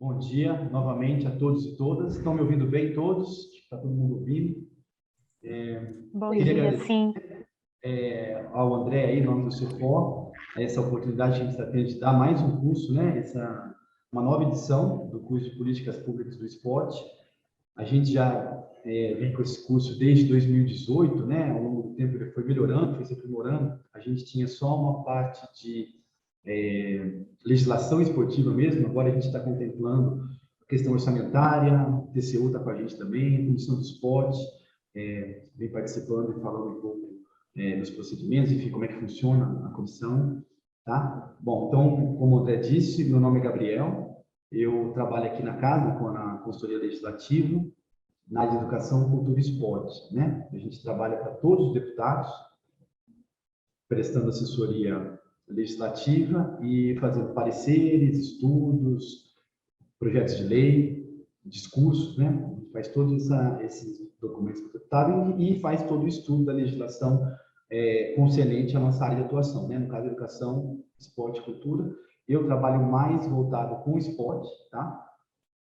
Bom dia novamente a todos e todas. Estão me ouvindo bem todos? Está todo mundo ouvindo? Bom Queria dia, agradecer sim. ao André, aí, em nome do CEPOR, essa oportunidade que a gente está tendo de dar mais um curso, né? Uma nova edição do curso de Políticas Públicas do Esporte. A gente já vem com esse curso desde 2018, né? Ao longo do tempo ele foi melhorando, foi se aprimorando. A gente tinha só uma parte de legislação esportiva mesmo, agora a gente está contemplando a questão orçamentária, o TCU está com a gente também, a Comissão do Esporte, vem participando e falando um pouco dos procedimentos, enfim, como é que funciona a comissão, tá? Bom, então, como o André disse, meu nome é Gabriel, eu trabalho aqui na casa, na consultoria legislativa, na área de educação, cultura e esporte, né? A gente trabalha para todos os deputados, prestando assessoria legislativa e fazendo pareceres, estudos, projetos de lei, discursos, né? A gente faz todos esses documentos para o deputado e faz todo o estudo da legislação concernente à nossa área de atuação, né? No caso, educação, esporte e cultura. Eu trabalho mais voltado com esporte, tá?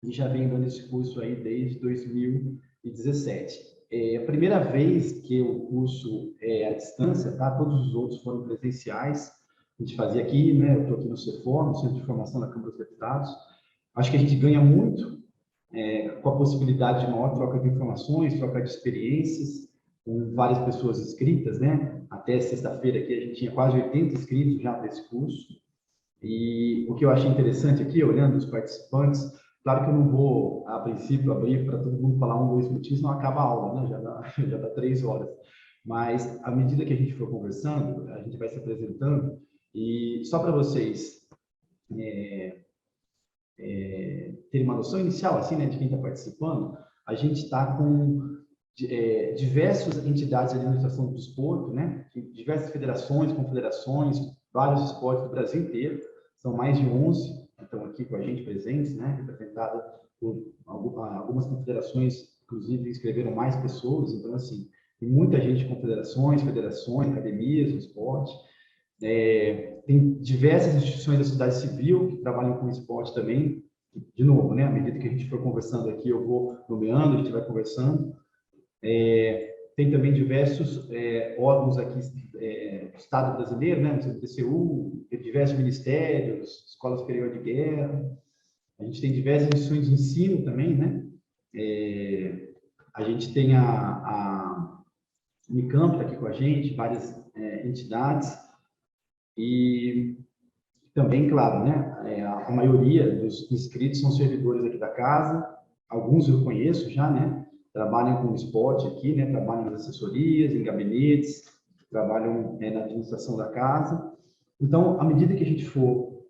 E já venho dando esse curso aí desde 2017. É a primeira vez que o curso é à distância, tá? Todos os outros foram presenciais. A gente fazia aqui, né? Eu estou aqui no CEFOR, no Centro de Formação da Câmara dos Deputados. Acho que a gente ganha muito com a possibilidade de maior troca de informações, troca de experiências, com várias pessoas inscritas, né? Até sexta-feira aqui a gente tinha quase 80 inscritos já para esse curso. E o que eu achei interessante aqui, olhando os participantes, claro que eu não vou, a princípio, abrir para todo mundo falar 2 minutinhos, não acaba a aula, né? Já dá 3 horas. Mas, à medida que a gente for conversando, a gente vai se apresentando, e só para vocês terem uma noção inicial, assim, né, de quem está participando, a gente está com diversas entidades de administração do desporto, né? Diversas federações, confederações, vários esportes do Brasil inteiro, são mais de 11 que estão aqui com a gente presentes, né? Representadas por algumas confederações, inclusive inscreveram mais pessoas, então, assim, tem muita gente de confederações, federações, academias do esporte, tem diversas instituições da sociedade civil que trabalham com esporte também, de novo, né? À medida que a gente for conversando aqui, eu vou nomeando, a gente vai conversando. Tem também diversos órgãos aqui do Estado brasileiro, né? No TCU, diversos ministérios, Escola Superior de Guerra. A gente tem diversas instituições de ensino também, né? A gente tem a Unicamp tá aqui com a gente, várias entidades. E também, claro, né? A maioria dos inscritos são servidores aqui da casa, alguns eu conheço já, né? Trabalham com esporte aqui, né? Trabalham nas assessorias, em gabinetes, trabalham na administração da casa. Então, à medida que a gente for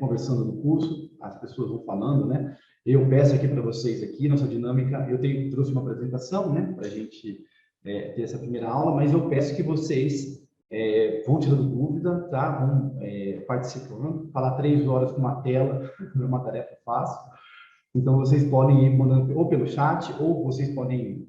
conversando no curso, as pessoas vão falando, né? Eu peço aqui para vocês aqui, nossa dinâmica, trouxe uma apresentação, né? Para a gente ter essa primeira aula, mas eu peço que vocês vão tirando dúvida, tá? Vão participando. Falar 3 horas com uma tela não é uma tarefa fácil. Então, vocês podem ir mandando ou pelo chat, ou vocês podem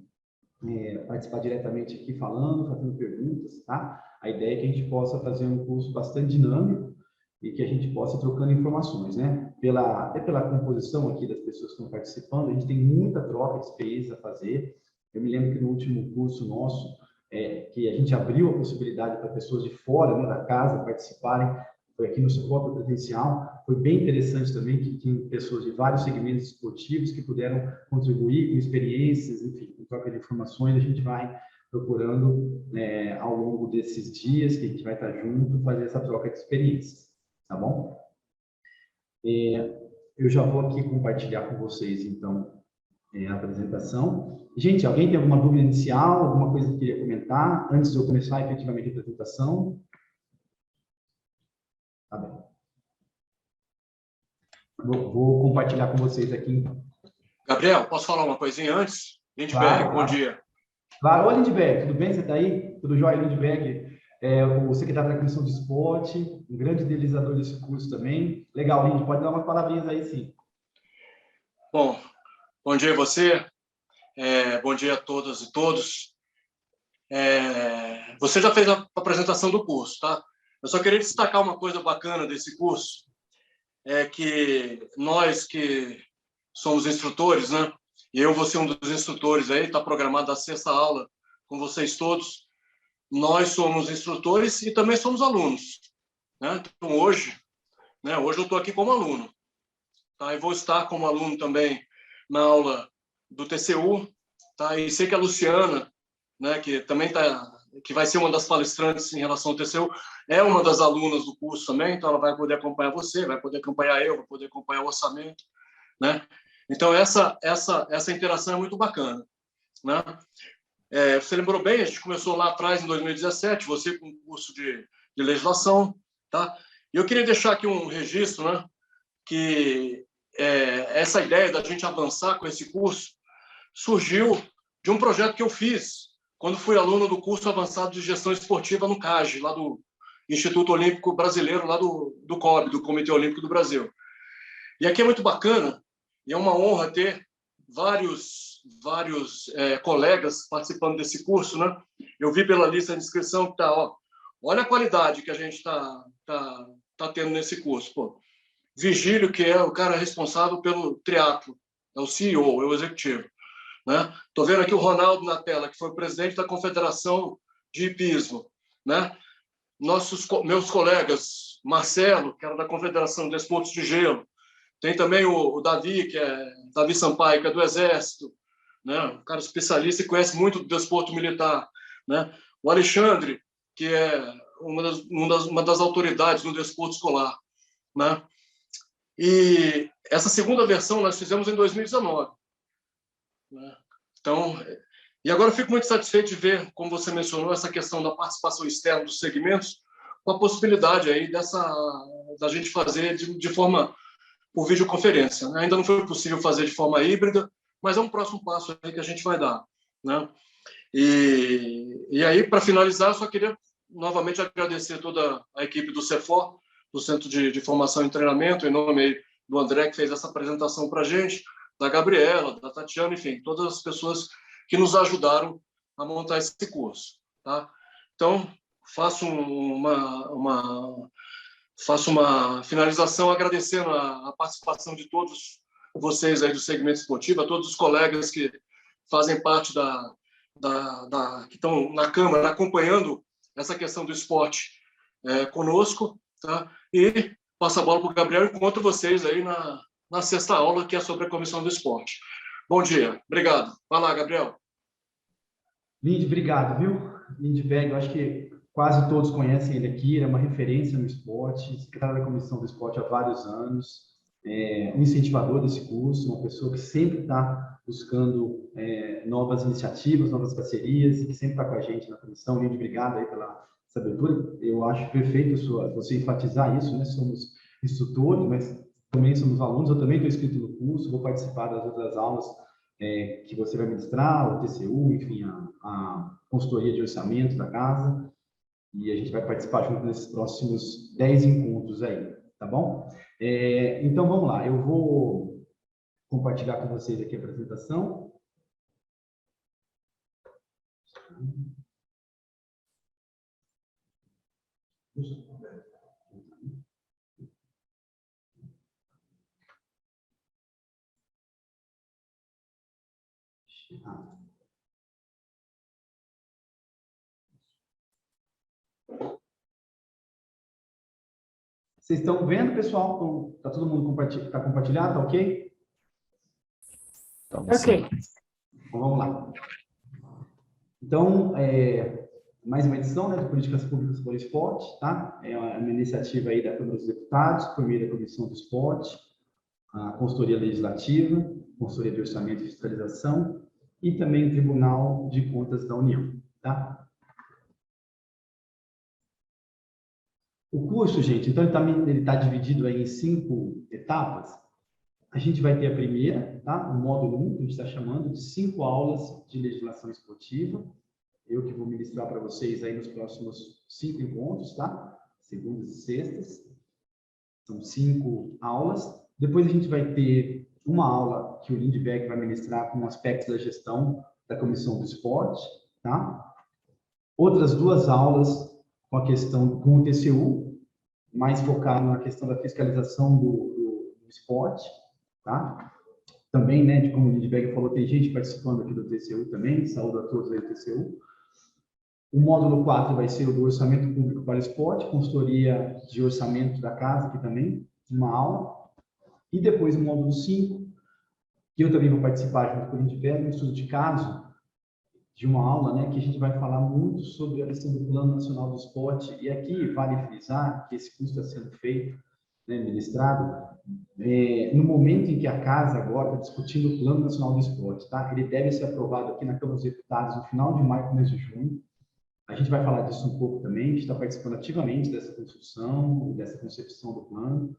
participar diretamente aqui falando, fazendo perguntas, tá? A ideia é que a gente possa fazer um curso bastante dinâmico e que a gente possa ir trocando informações, né? Até pela composição aqui das pessoas que estão participando, a gente tem muita troca de experiências a fazer. Eu me lembro que no último curso nosso, que a gente abriu a possibilidade para pessoas de fora, né, da casa participarem, foi aqui no seu próprio presencial, foi bem interessante também, que tinha pessoas de vários segmentos esportivos que puderam contribuir com experiências, enfim, com troca de informações. A gente vai procurando, ao longo desses dias que a gente vai estar junto, fazer essa troca de experiências, tá bom? Eu já vou aqui compartilhar com vocês, então, a apresentação. Gente, alguém tem alguma dúvida inicial, alguma coisa que queria comentar, antes de eu começar efetivamente a apresentação? Tá bem. Vou compartilhar com vocês aqui, então. Gabriel, posso falar uma coisinha antes? Lindbergh, Claro, bom dia. Claro. Oi, Lindbergh, tudo bem? Você está aí? Tudo jóia, Lindbergh? O secretário da Comissão de Esporte, um grande idealizador desse curso também. Legal, Lind, pode dar umas palavrinhas aí, sim. Bom dia a você. Bom dia a todas e todos. Você já fez a apresentação do curso, tá? Eu só queria destacar uma coisa bacana desse curso, é que nós que somos instrutores, né? E eu vou ser um dos instrutores aí, está programada a 6ª aula com vocês todos. Nós somos instrutores e também somos alunos, né? Então, hoje eu estou aqui como aluno, tá? E vou estar como aluno também na aula do TCU, tá? E sei que a Luciana, né, que também que vai ser uma das palestrantes em relação ao TCU, é uma das alunas do curso também, então ela vai poder acompanhar você, vai poder acompanhar eu, vai poder acompanhar o orçamento, né? Então, essa interação é muito bacana, né? Você lembrou bem, a gente começou lá atrás, em 2017, você com o curso de legislação, tá? E eu queria deixar aqui um registro, né, que essa ideia da gente avançar com esse curso surgiu de um projeto que eu fiz quando fui aluno do curso avançado de gestão esportiva no CAGE, lá do Instituto Olímpico Brasileiro, lá do COB, do Comitê Olímpico do Brasil. E aqui é muito bacana, e é uma honra ter vários colegas participando desse curso, né? Eu vi pela lista de inscrição que olha a qualidade que a gente tá tendo nesse curso. Pô, Vigílio, que é o cara responsável pelo triatlo, é o CEO, é o executivo, né? Tô vendo aqui o Ronaldo na tela, que foi o presidente da Confederação de Hipismo, né? Meus colegas, Marcelo, que era da Confederação de Desportos de Gelo, tem também o Davi, que é Davi Sampaio, que é do Exército, né? Um cara especialista e conhece muito do desporto militar, né? O Alexandre, que é uma das autoridades no desporto escolar, né? E essa segunda versão nós fizemos em 2019, né? Então, e agora eu fico muito satisfeito de ver, como você mencionou, essa questão da participação externa dos segmentos, com a possibilidade aí da gente fazer de forma por videoconferência, né? Ainda não foi possível fazer de forma híbrida, mas é um próximo passo aí que a gente vai dar, né? E aí, para finalizar, eu só queria novamente agradecer toda a equipe do CEFOR, do Centro de Formação e Treinamento, em nome aí do André, que fez essa apresentação para a gente, da Gabriela, da Tatiana, enfim, todas as pessoas que nos ajudaram a montar esse curso, tá? Então, faço uma finalização agradecendo a participação de todos vocês aí do segmento esportivo, a todos os colegas que fazem parte que estão na Câmara acompanhando essa questão do esporte conosco, tá? E passo a bola para o Gabriel e encontro vocês aí na 6ª aula, que é sobre a Comissão do Esporte. Bom dia, obrigado. Vai lá, Gabriel. Lindy, obrigado, viu? Lindbergh, eu acho que quase todos conhecem ele aqui, ele é uma referência no esporte, secretário da Comissão do Esporte há vários anos, um incentivador desse curso, uma pessoa que sempre está buscando novas iniciativas, novas parcerias, e que sempre está com a gente na comissão. Lindy, obrigado aí pela essa abertura. Eu acho perfeito você enfatizar isso, né? Somos instrutores, mas também somos alunos, eu também estou inscrito no curso, vou participar das outras aulas que você vai ministrar, o TCU, enfim, a consultoria de orçamento da casa, e a gente vai participar junto nesses próximos 10 encontros aí, tá bom? Então, vamos lá, eu vou compartilhar com vocês aqui a apresentação. Vocês estão vendo, pessoal? Tá todo mundo compartilhado, tá ok? Ok. Então, vamos lá. Então, mais uma edição, né, de Políticas Públicas para o Esporte, tá? É uma iniciativa aí da Câmara dos Deputados, por meio da Comissão do Esporte, a Consultoria Legislativa, Consultoria de Orçamento e Fiscalização e também o Tribunal de Contas da União, tá? O curso, gente, então ele tá dividido aí em 5 etapas. A gente vai ter a primeira, tá? O módulo 1, que a gente está chamando de 5 aulas de legislação esportiva. Eu que vou ministrar para vocês aí nos próximos 5 encontros, tá? Segundas e sextas. São 5 aulas. Depois a gente vai ter uma aula que o Lindbergh vai ministrar com aspectos da gestão da Comissão do Esporte, tá? Outras 2 aulas com a questão com o TCU, mais focado na questão da fiscalização do esporte, tá? Também, né, como o Lindbergh falou, tem gente participando aqui do TCU também, saúde a todos aí do TCU. O módulo 4 vai ser o do orçamento público para o esporte, consultoria de orçamento da casa aqui também, uma aula. E depois o módulo 5, que eu também vou participar junto com o Lindbergh, um estudo de caso, de uma aula, né, que a gente vai falar muito sobre a questão do Plano Nacional do Esporte. E aqui vale frisar que esse curso está sendo feito, né, ministrado, no momento em que a casa agora está discutindo o Plano Nacional do Esporte, tá? Ele deve ser aprovado aqui na Câmara dos Deputados no final de maio, começo de junho. A gente vai falar disso um pouco também, a gente está participando ativamente dessa construção, dessa concepção do plano.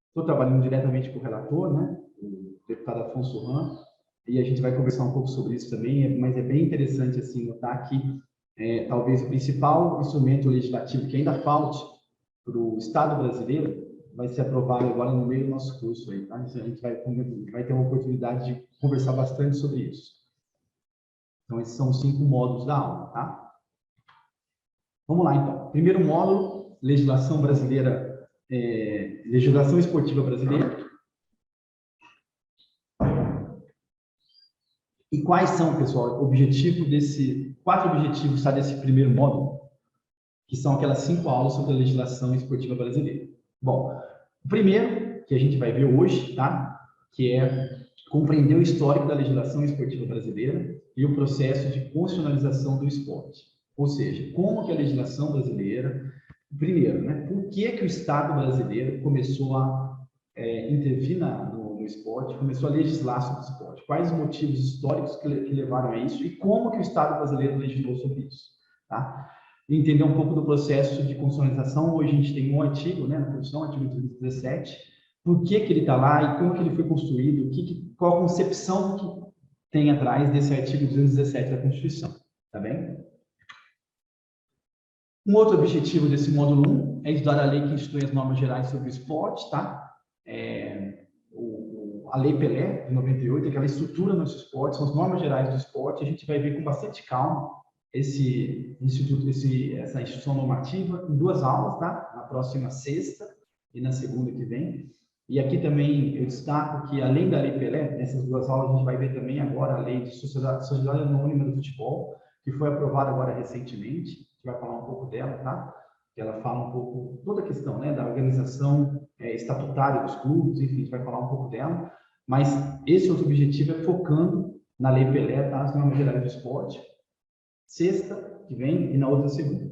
Estou trabalhando diretamente com o relator, né, o deputado Afonso Ram, e a gente vai conversar um pouco sobre isso também, mas é bem interessante assim, notar que talvez o principal instrumento legislativo que ainda falte para o Estado brasileiro vai ser aprovado agora no meio do nosso curso. Aí, tá? A gente vai ter uma oportunidade de conversar bastante sobre isso. Então, esses são os 5 módulos da aula. Tá? Vamos lá, então. Primeiro módulo, legislação brasileira, legislação esportiva brasileira. E quais são, pessoal, quatro objetivos desse primeiro módulo, que são aquelas 5 aulas sobre a legislação esportiva brasileira. Bom, o primeiro, que a gente vai ver hoje, tá? Que é compreender o histórico da legislação esportiva brasileira e o processo de constitucionalização do esporte. Ou seja, como que a legislação brasileira, primeiro, né? Por que o Estado brasileiro começou a intervir no esporte, começou a legislar sobre o esporte? Quais os motivos históricos que levaram a isso e como que o Estado brasileiro legislou sobre isso, tá? Entender um pouco do processo de constitucionalização. Hoje a gente tem um artigo, né, na Constituição, artigo 217, por que ele está lá e como que ele foi construído, qual a concepção que tem atrás desse artigo 217 da Constituição, tá bem? Um outro objetivo desse módulo 1 é estudar a lei que institui as normas gerais sobre o esporte, tá? A Lei Pelé, de 98, que ela estrutura nosso esporte, são as normas gerais do esporte. A gente vai ver com bastante calma essa instituição normativa em 2 aulas, tá? Na próxima sexta e na segunda que vem. E aqui também eu destaco que, além da Lei Pelé, nessas 2 aulas a gente vai ver também agora a Lei de Sociedade Anônima do Futebol, que foi aprovada agora recentemente. A gente vai falar um pouco dela, tá? Que ela fala um pouco, toda a questão, né, da organização estatutária dos clubes, enfim, a gente vai falar um pouco dela. Mas esse outro objetivo é focando na Lei Pelé, tá? As normas gerais do esporte. Sexta que vem e na outra segunda.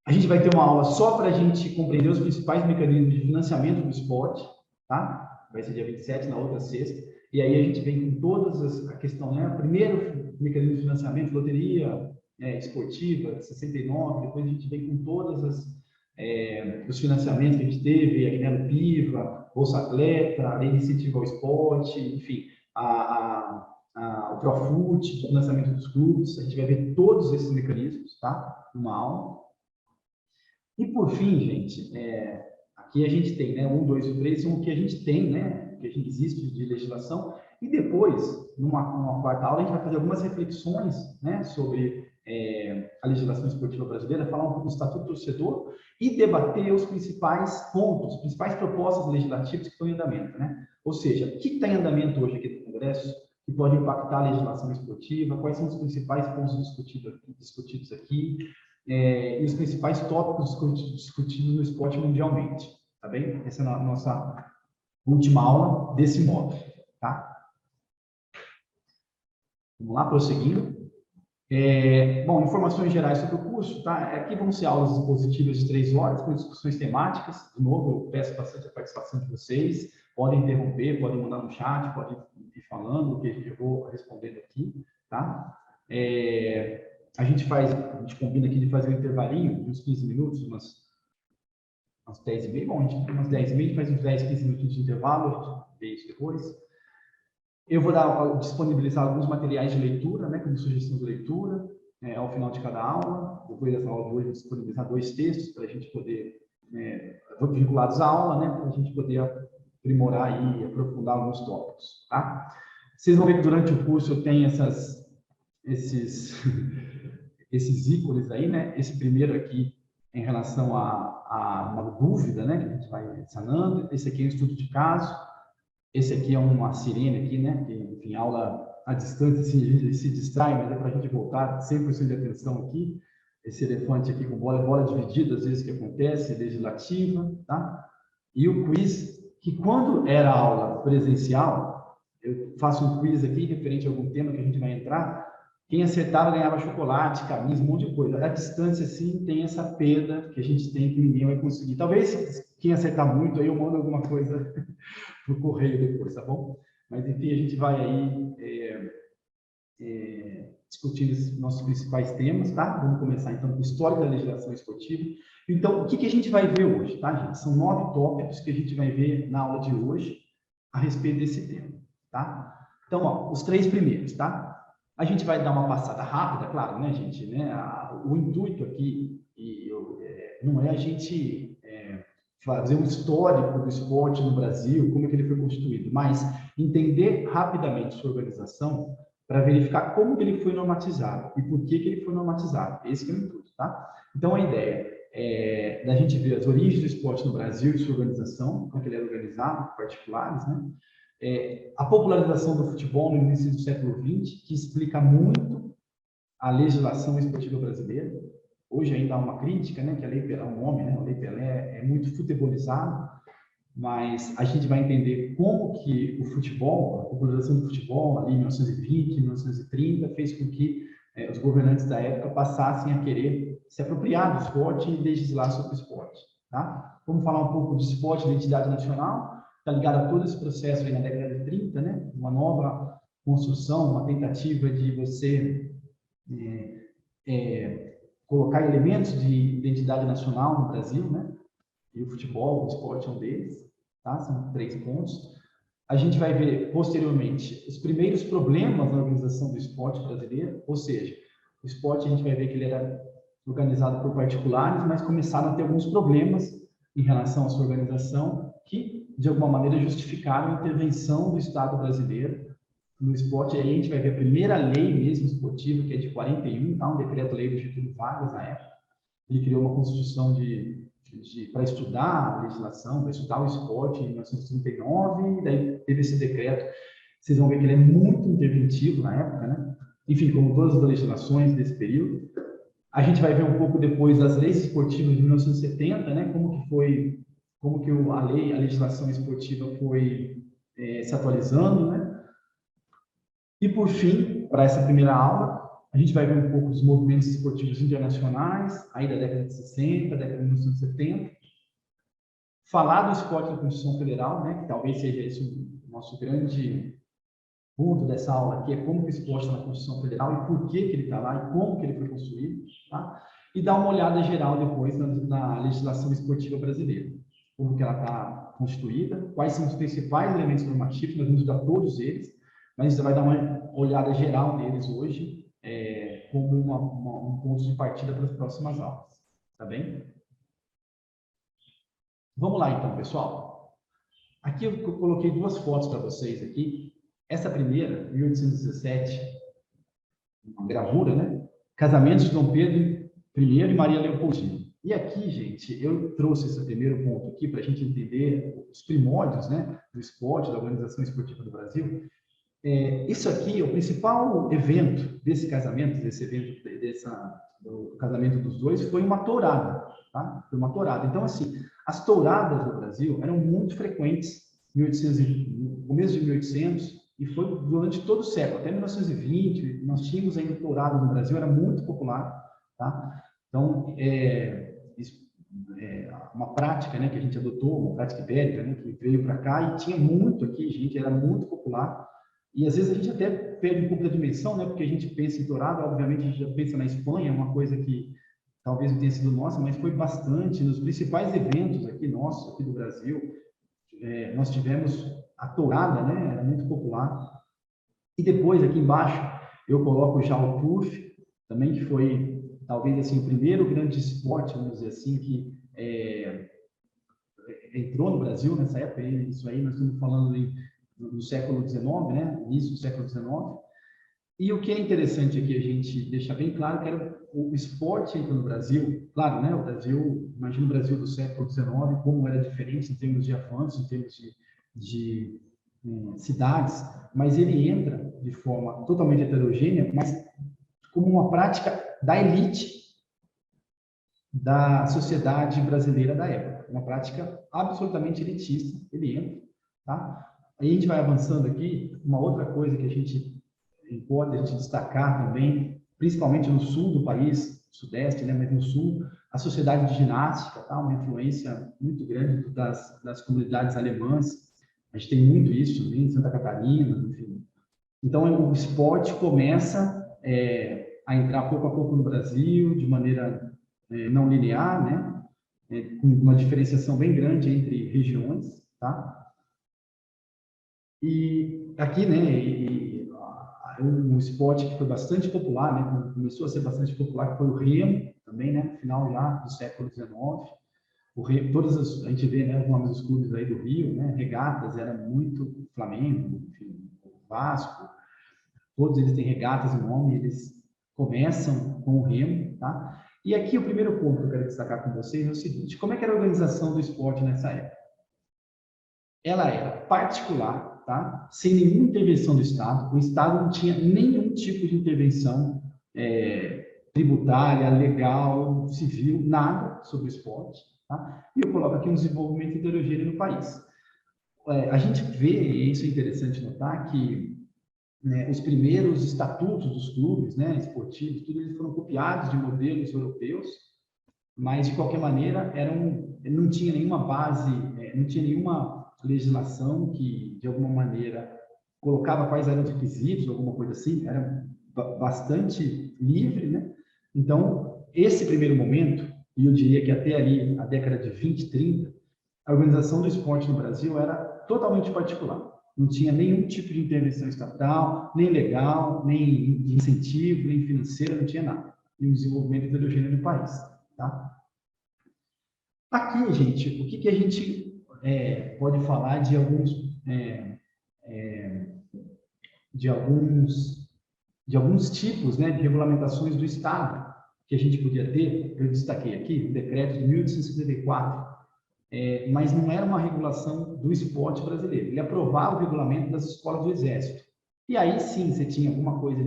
A gente vai ter uma aula só para a gente compreender os principais mecanismos de financiamento do esporte, tá? Vai ser dia 27, na outra sexta. E aí a gente vem com todas a questão, né? Primeiro mecanismo de financiamento, loteria esportiva, 69, depois a gente vem com todas os financiamentos que a gente teve, a Guilherme Piva, Bolsa Atleta, Lei de Incentivo ao Esporte, enfim, o Profut, o financiamento dos clubes. A gente vai ver todos esses mecanismos, tá? Numa aula. E, por fim, gente, aqui a gente tem, né, 1, 2 e 3 são o que a gente tem, né, que a gente existe de legislação. E depois, numa quarta aula, a gente vai fazer algumas reflexões, né, sobre a legislação esportiva brasileira, falar um pouco do Estatuto do Torcedor e debater os principais pontos, as principais propostas legislativas que estão em andamento, né? Ou seja, o que está em andamento hoje aqui no Congresso que pode impactar a legislação esportiva, quais são os principais pontos discutidos aqui, e os principais tópicos discutidos no esporte mundialmente, tá bem? Essa é a nossa última aula desse módulo, tá? Vamos lá, prosseguindo. Bom, informações gerais sobre o curso, tá? Aqui vão ser aulas expositivas de 3 horas, com discussões temáticas. De novo, eu peço bastante a participação de vocês. Podem interromper, podem mandar no chat, podem ir falando, que eu vou respondendo aqui, tá? A gente combina aqui de fazer um intervalinho de uns 15 minutos, umas 10h30. Bom, a gente umas 10h30, a gente faz uns 10, 15 minutos de intervalo, a gente vê isso depois. Eu vou disponibilizar alguns materiais de leitura, né, como sugestão de leitura, ao final de cada aula. Depois dessa aula de hoje, vou disponibilizar 2 textos para a gente poder, vinculados à aula, né, para a gente poder aprimorar e aprofundar alguns tópicos, tá? Vocês vão ver que durante o curso eu tenho esses ícones aí, né? Esse primeiro aqui em relação a uma dúvida, né, que a gente vai sanando. Esse aqui é um estudo de caso. Esse aqui é uma sirene aqui, né, que, enfim, aula à distância, assim, a gente se distrai, mas é para a gente voltar 100% de atenção aqui. Esse elefante aqui com bola dividida, às vezes que acontece, legislativa, tá? E o quiz, que quando era aula presencial, eu faço um quiz aqui referente a algum tema que a gente vai entrar, quem acertava ganhava chocolate, camisa, um monte de coisa. À distância, sim, tem essa perda que a gente tem que ninguém vai conseguir. Talvez quem acertar muito, aí eu mando alguma coisa pro correio depois, tá bom? Mas, enfim, a gente vai aí discutindo os nossos principais temas, tá? Vamos começar, então, com o histórico da legislação esportiva. Então, o que a gente vai ver hoje, tá, gente? São 9 tópicos que a gente vai ver na aula de hoje a respeito desse tema, tá? Então, ó, os 3 primeiros, tá? A gente vai dar uma passada rápida, claro, né, gente? Né? O intuito aqui não é a gente fazer um histórico do esporte no Brasil, como é que ele foi constituído, mas entender rapidamente sua organização para verificar como que ele foi normatizado e por que ele foi normatizado. Esse é o intuito, tá? Então, a ideia é da gente ver as origens do esporte no Brasil e sua organização, como que ele era organizado, por particulares, né? A popularização do futebol no início do século XX, que explica muito a legislação esportiva brasileira. Hoje ainda há uma crítica, né, que a Lei Pelé, o nome, né, a Lei Pelé é muito futebolizado, mas a gente vai entender como que o futebol, a popularização do futebol, ali em 1920, 1930, fez com que os governantes da época passassem a querer se apropriar do esporte e legislar sobre o esporte, tá? Vamos falar um pouco de esporte e identidade nacional, está ligado a todo esse processo aí na década de 30, né? Uma nova construção, uma tentativa de você colocar elementos de identidade nacional no Brasil, né? E o futebol, o esporte é um deles, tá? São 3 pontos. A gente vai ver, posteriormente, os primeiros problemas na organização do esporte brasileiro, ou seja, o esporte a gente vai ver que ele era organizado por particulares, mas começaram a ter alguns problemas em relação à sua organização que, de alguma maneira, justificaram a intervenção do Estado brasileiro no esporte. Aí a gente vai ver a primeira lei mesmo esportiva, que é de 41, tá? Um decreto-lei do Getúlio Vargas, na época. Ele criou uma constituição para estudar a legislação, para estudar o esporte em 1939, e daí teve esse decreto. Vocês vão ver que ele é muito interventivo na época, né? Enfim, como todas as legislações desse período. A gente vai ver um pouco depois as leis esportivas de 1970, né? Como que a legislação esportiva foi se atualizando, né? E, por fim, para essa primeira aula, a gente vai ver um pouco dos movimentos esportivos internacionais, aí da década de 60, década de 1970. Falar do esporte na Constituição Federal, né, que talvez seja esse o nosso grande ponto dessa aula aqui, é como que o esporte está na Constituição Federal e por que ele está lá e como que ele foi construído, tá? E dar uma olhada geral depois na legislação esportiva brasileira, como que ela está constituída, quais são os principais elementos normativos, nós vamos estudar todos eles, mas a gente vai dar uma olhada geral neles hoje, como um ponto de partida para as próximas aulas, tá bem? Vamos lá então, pessoal. Aqui eu coloquei 2 fotos para vocês aqui. Essa primeira, 1817, uma gravura, né? Casamentos de Dom Pedro I e Maria Leopoldina. E aqui, gente, eu trouxe esse primeiro ponto aqui para a gente entender os primórdios, né, do esporte, da organização esportiva do Brasil. Isso aqui, o principal evento desse casamento, do casamento dos dois, foi uma tourada, tá? Foi uma tourada. Então, assim, as touradas no Brasil eram muito frequentes no começo de 1800 e foi durante todo o século, até 1920, nós tínhamos ainda touradas no Brasil, era muito popular, tá? Então, uma prática, né, que a gente adotou, uma prática ibérica, né, que veio para cá e tinha muito aqui, gente, era muito popular. E às vezes a gente até perde um pouco da dimensão, né? Porque a gente pensa em tourada, obviamente a gente já pensa na Espanha, uma coisa que talvez não tenha sido nossa, mas foi bastante. Nos principais eventos aqui nossos, aqui do Brasil, nós tivemos a tourada, né? Era muito popular. E depois, aqui embaixo, eu coloco já o turf, também, que foi talvez assim, o primeiro grande esporte, vamos dizer assim, que entrou no Brasil nessa época. Isso aí nós estamos falando no século XIX, né? Início do século XIX. E o que é interessante aqui a gente deixar bem claro que o esporte entra no Brasil, claro, né? O Brasil, imagina o Brasil do século XIX, como era diferente em termos de avanço, em termos de cidades, mas ele entra de forma totalmente heterogênea, mas como uma prática da elite da sociedade brasileira da época, uma prática absolutamente elitista, ele entra, tá? Aí a gente vai avançando aqui, uma outra coisa que a gente pode destacar também, principalmente no sul do país, sudeste, né, mas no sul, a sociedade de ginástica, tá? Uma influência muito grande das comunidades alemãs, a gente tem muito isso também em Santa Catarina, enfim. Então, o esporte começa a entrar pouco a pouco no Brasil, de maneira não linear, né? Com uma diferenciação bem grande entre regiões, tá? E aqui, né, um esporte que foi bastante popular, né, começou a ser bastante popular, que foi o remo, também, né, no final já do século XIX. O remo, a gente vê, né, alguns dos clubes aí do Rio, né, regatas, era muito Flamengo, enfim, Vasco, todos eles têm regatas no nome, eles começam com o remo, tá? E aqui o primeiro ponto que eu quero destacar com vocês é o seguinte: como é que era a organização do esporte nessa época? Ela era particular, tá? Sem nenhuma intervenção do Estado. O Estado não tinha nenhum tipo de intervenção tributária, legal, civil, nada sobre o esporte, tá? E eu coloco aqui um desenvolvimento heterogêneo no país. A gente vê, e isso é interessante notar, que os primeiros estatutos dos clubes, né, esportivos, tudo eles foram copiados de modelos europeus, mas de qualquer maneira não tinha nenhuma base, não tinha nenhuma legislação que de alguma maneira colocava quais eram os requisitos, alguma coisa assim, era bastante livre, né? Então, esse primeiro momento, e eu diria que até ali, a década de 20, 30, a organização do esporte no Brasil era totalmente particular. Não tinha nenhum tipo de intervenção estatal, nem legal, nem de incentivo, nem financeira, não tinha nada. E um desenvolvimento heterogêneo no país, tá? Aqui, gente, o que a gente pode falar de alguns tipos, né, de regulamentações do Estado que a gente podia ter? Eu destaquei aqui o decreto de 1854, mas não era uma regulação do esporte brasileiro. Ele aprovava o regulamento das escolas do Exército. E aí, sim, você tinha alguma coisa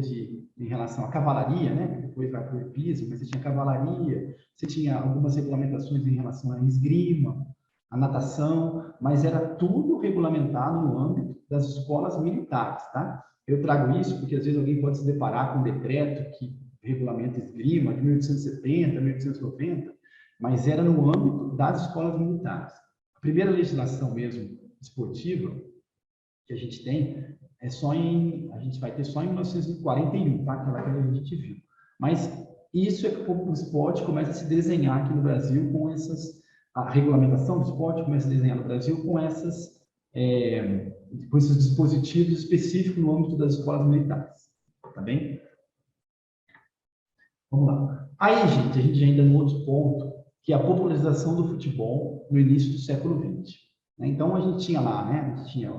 em relação à cavalaria, né? Depois vai para o piso, mas você tinha cavalaria, você tinha algumas regulamentações em relação à esgrima, à natação, mas era tudo regulamentado no âmbito das escolas militares, tá? Eu trago isso porque, às vezes, alguém pode se deparar com um decreto que regulamenta esgrima de 1870, 1890, mas era no âmbito das escolas militares. A primeira legislação mesmo esportiva que a gente tem a gente vai ter só em 1941, tá? Aquela que a gente viu. Mas isso é que o esporte começa a se desenhar aqui no Brasil a regulamentação do esporte começa a desenhar no Brasil com esses dispositivos específicos no âmbito das escolas militares, tá bem? Vamos lá. Aí, gente, a gente ainda no outro ponto, que é a popularização do futebol no início do século XX. Então, a gente tinha lá, né? A gente tinha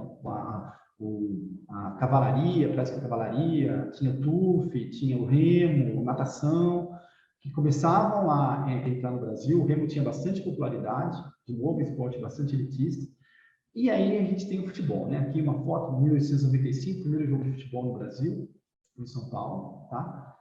a cavalaria, a prática da cavalaria, tinha turf, tinha o remo, natação, que começavam a entrar no Brasil. O remo tinha bastante popularidade, de novo, esporte bastante elitista. E aí a gente tem o futebol, né? Aqui uma foto de 1895, primeiro jogo de futebol no Brasil, em São Paulo, tá?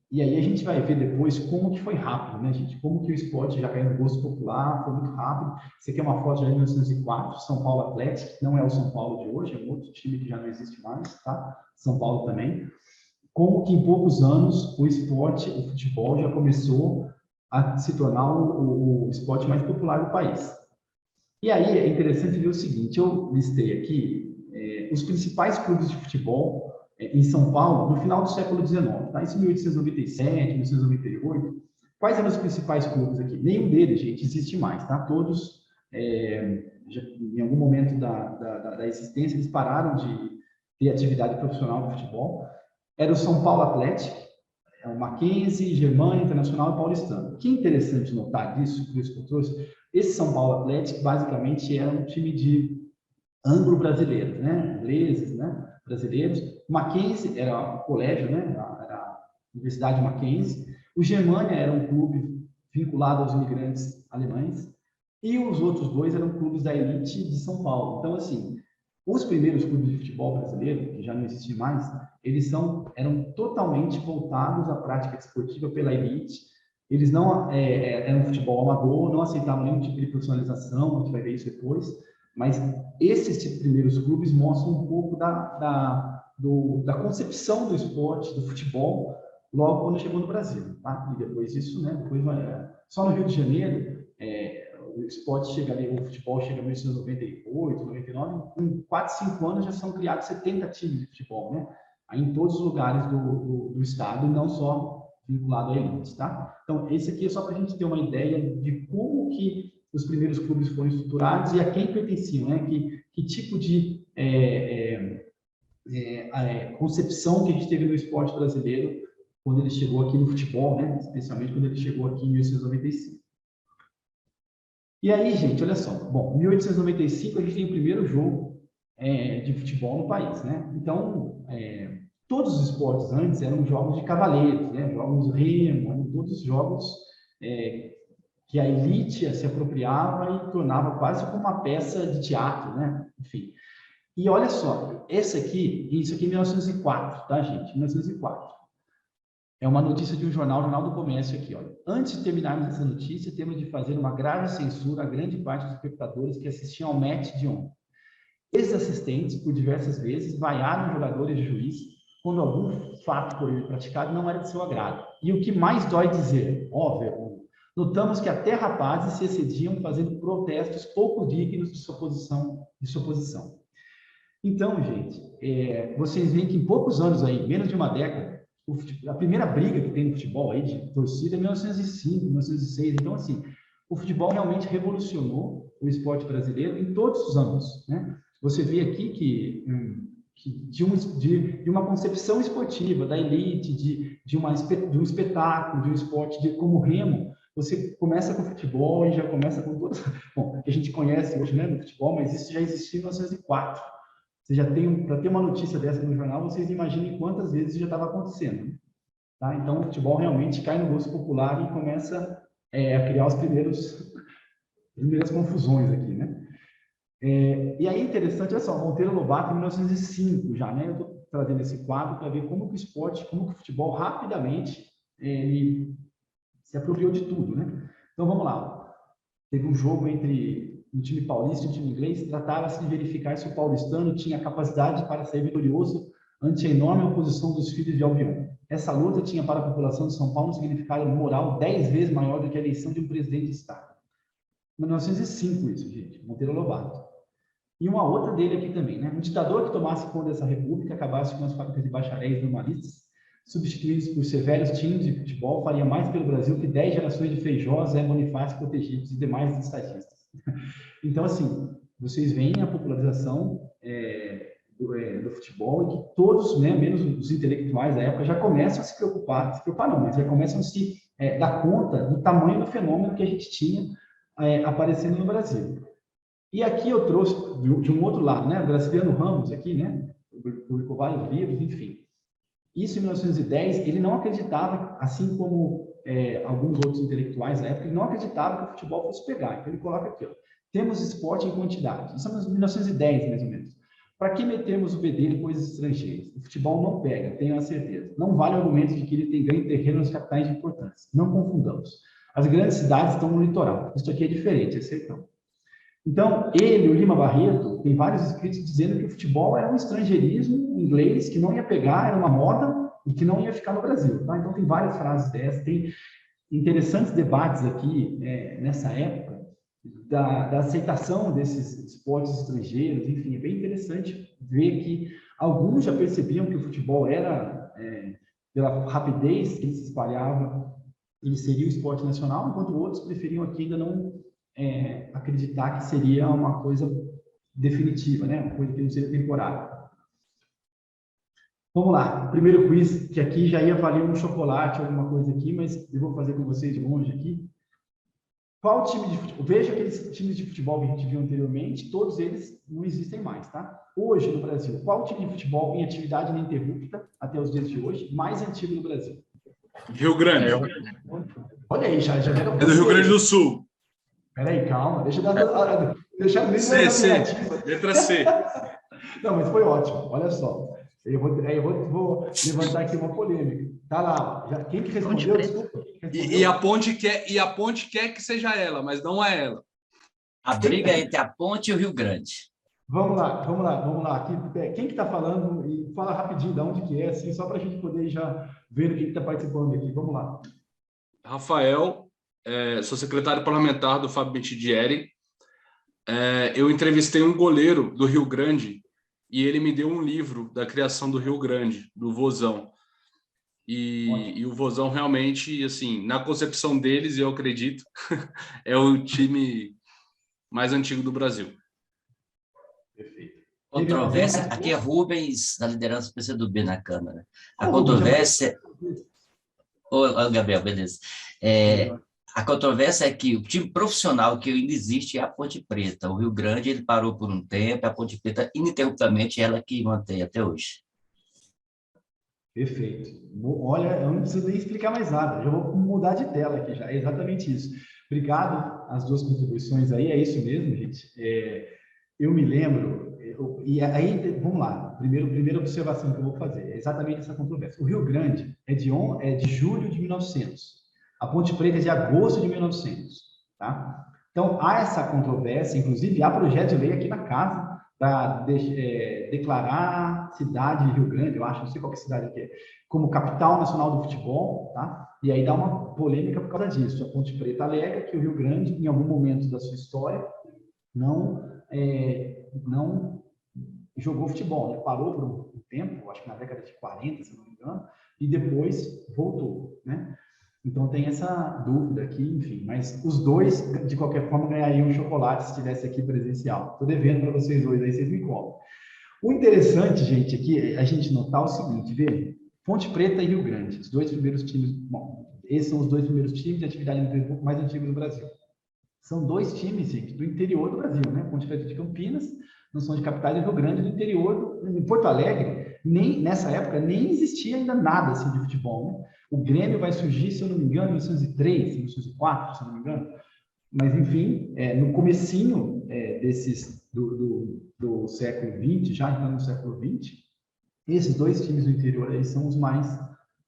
E aí a gente vai ver depois como que foi rápido, né, gente? Como que o esporte já caiu no gosto popular, foi muito rápido. Você quer uma foto de 1904, São Paulo Atlético, que não é o São Paulo de hoje, é um outro time que já não existe mais, tá? São Paulo também. Como que em poucos anos o esporte, o futebol, já começou a se tornar o esporte mais popular do país. E aí é interessante ver o seguinte, eu listei aqui os principais clubes de futebol em São Paulo no final do século XIX, tá? Isso em 1897, 1898. Quais eram os principais clubes aqui? Nenhum deles, gente, existe mais, tá? Todos, em algum momento da existência, eles pararam de ter atividade profissional de futebol. Era o São Paulo Atlético, o Mackenzie, Germânia, Internacional e Paulistano. O que é interessante notar disso, que eu trouxe, esse São Paulo Atlético, basicamente, era um time de anglo-brasileiros, né? Ingleses, né? Brasileiros. O Mackenzie era um colégio, né? Era Universidade Mackenzie. O Germânia era um clube vinculado aos imigrantes alemães. E os outros dois eram clubes da elite de São Paulo. Então, assim, os primeiros clubes de futebol brasileiro, que já não existem mais, eram totalmente voltados à prática esportiva pela elite. Eles não eram futebol amador, não aceitavam nenhum tipo de profissionalização, a gente vai ver isso depois. Mas esses primeiros clubes mostram um pouco da concepção do esporte, do futebol, logo quando chegou no Brasil. Tá? E depois isso, né? Só no Rio de Janeiro, o futebol chega em 1998, 99, em 4, 5 anos já são criados 70 times de futebol, né? Aí em todos os lugares do estado, não só vinculado à elite, tá? Então, esse aqui é só para a gente ter uma ideia de como que os primeiros clubes foram estruturados e a quem pertenciam, né? Que tipo de concepção que a gente teve no esporte brasileiro quando ele chegou aqui no futebol, né? Especialmente quando ele chegou aqui em 1895. E aí, gente, olha só. Bom, em 1895 a gente tem o primeiro jogo de futebol no país, né? Então, todos os esportes antes eram jogos de cavaleiros, né? Jogos remo, eram todos jogos que a elite se apropriava e tornava quase como uma peça de teatro, né? Enfim. E olha só, isso aqui em 1904, tá, gente? 1904. É uma notícia de um Jornal do Comércio aqui, olha. Antes de terminarmos essa notícia, temos de fazer uma grave censura a grande parte dos espectadores que assistiam ao match de ontem. Esses assistentes, por diversas vezes, vaiaram jogadores de juiz quando algum fato por ele praticado não era de seu agrado. E o que mais dói dizer, vergonha, notamos que até rapazes se excediam fazendo protestos pouco dignos de sua posição. Então, gente, vocês veem que em poucos anos aí, menos de uma década, a primeira briga que tem no futebol aí de torcida é 1905, 1906. Então, assim, o futebol realmente revolucionou o esporte brasileiro em todos os âmbitos, né? Você vê aqui que de uma concepção esportiva da elite, de um espetáculo, de um esporte como o remo, você começa com o futebol e já começa com todos, bom, que a gente conhece hoje, né, no futebol, mas isso já existia em 1904. Você já tem, para ter uma notícia dessa no jornal, vocês imaginem quantas vezes isso já estava acontecendo. Tá? Então, o futebol realmente cai no gosto popular e começa a criar as primeiras confusões aqui, né? E aí, interessante, olha só, Monteiro Lobato, em 1905 já, né? Eu estou trazendo esse quadro para ver como que o esporte, como que o futebol rapidamente ele se apropriou de tudo, né? Então, vamos lá. Teve um jogo entre um time paulista e um time inglês, tratava-se de verificar se o paulistano tinha capacidade para sair vitorioso ante a enorme oposição dos filhos de Albion. Essa luta tinha para a população de São Paulo um significado moral 10 vezes maior do que a eleição de um presidente de Estado. 1905 isso, gente, Monteiro Lobato. E uma outra dele aqui também, né? Um ditador que tomasse conta dessa república, acabasse com as fábricas de bacharéis normalistas, substituídos por severos times de futebol, faria mais pelo Brasil que 10 gerações de Feijó, Zé Bonifácio, protegidos e demais estatistas. Então, assim, vocês veem a popularização do futebol e que todos, né, menos os intelectuais da época, já começam a se preocupar não, mas já começam a se dar conta do tamanho do fenômeno que a gente tinha aparecendo no Brasil. E aqui eu trouxe de um outro lado, né, o Graciliano Ramos aqui, né, publicou vários livros, enfim. Isso em 1910, ele não acreditava, assim como alguns outros intelectuais da época, ele não acreditava que o futebol fosse pegar. Então ele coloca aqui, ó, temos esporte em quantidade. Isso é em 1910, mais ou menos. Para que metermos o bedelho em coisas estrangeiras? O futebol não pega, tenho a certeza. Não vale o argumento de que ele tem ganho terreno nas capitais de importância. Não confundamos. As grandes cidades estão no litoral. Isso aqui é diferente, é sertão. Então, ele, o Lima Barreto, tem vários escritos dizendo que o futebol era um estrangeirismo inglês que não ia pegar, era uma moda e que não ia ficar no Brasil. Tá? Então, tem várias frases dessas, tem interessantes debates aqui nessa época da aceitação desses esportes estrangeiros, enfim, é bem interessante ver que alguns já percebiam que o futebol era, pela rapidez que ele se espalhava, ele seria o esporte nacional, enquanto outros preferiam aqui ainda não acreditar que seria uma coisa definitiva, né? Uma coisa que não seria temporária. Vamos lá, o primeiro quiz, que aqui já ia valer um chocolate, alguma coisa aqui, mas eu vou fazer com vocês de longe aqui. Qual time de futebol? Veja aqueles times de futebol que a gente viu anteriormente, todos eles não existem mais, tá? Hoje, no Brasil, qual time de futebol em atividade ininterrupta, até os dias de hoje, mais antigo no Brasil? Rio Grande. Olha aí, já era É do Rio Grande do Sul. Peraí, calma, deixa eu deixar mesmo C. Letra C. Não, mas foi ótimo, olha só. Eu vou levantar aqui uma polêmica. Tá lá, quem que respondeu? Desculpa. E a Ponte quer que seja ela, mas não é ela. A briga é entre a Ponte e o Rio Grande. Vamos lá. Aqui, quem que está falando? E fala rapidinho de onde que é, assim, só para a gente poder ir já ver quem está participando aqui. Vamos lá. Rafael, sou secretário parlamentar do Fábio Bentidieri. Eu entrevistei um goleiro do Rio Grande e ele me deu um livro da criação do Rio Grande, do Vozão. E o Vozão realmente, assim, na concepção deles, eu acredito, é o time mais antigo do Brasil. Perfeito. Controvérsia, aqui é Rubens, da liderança do PCdoB na Câmara. A controvérsia... Ô, Gabriel, beleza. A controvérsia é que o time profissional que ainda existe é a Ponte Preta. O Rio Grande, ele parou por um tempo, a Ponte Preta, ininterruptamente, ela que mantém até hoje. Perfeito. Olha, eu não preciso nem explicar mais nada. Já vou mudar de tela aqui já. É exatamente isso. Obrigado às duas contribuições aí. É isso mesmo, gente. Eu me lembro... E aí, vamos lá. Primeira observação que eu vou fazer. É exatamente essa controvérsia. O Rio Grande é de julho de 1900. A Ponte Preta é de agosto de 1900. Tá? Então, há essa controvérsia. Inclusive, há projeto de lei aqui na casa para declarar a cidade de Rio Grande, eu acho, não sei qual que é a cidade que é, como capital nacional do futebol, tá? E aí dá uma polêmica por causa disso. A Ponte Preta alega que o Rio Grande, em algum momento da sua história, não jogou futebol, né? Parou por um tempo, acho que na década de 40, se não me engano, e depois voltou, né? Então tem essa dúvida aqui, enfim, mas os dois, de qualquer forma, ganhariam um chocolate se estivesse aqui presencial. Estou devendo para vocês dois, aí vocês me cobram. O interessante, gente, aqui é a gente notar o seguinte, veja, Ponte Preta e Rio Grande, os dois primeiros times, bom, esses são os dois primeiros times de atividade mais antigos do Brasil. São dois times, gente, do interior do Brasil, né? Ponte Preta de Campinas, não são de capitais, e Rio Grande do interior, em Porto Alegre, nessa época, nem existia ainda nada assim de futebol, né? O Grêmio vai surgir, se eu não me engano, em 1903, 1904, se eu não me engano. Mas, enfim, no comecinho do século XX, já então no século XX, esses dois times do interior aí são os mais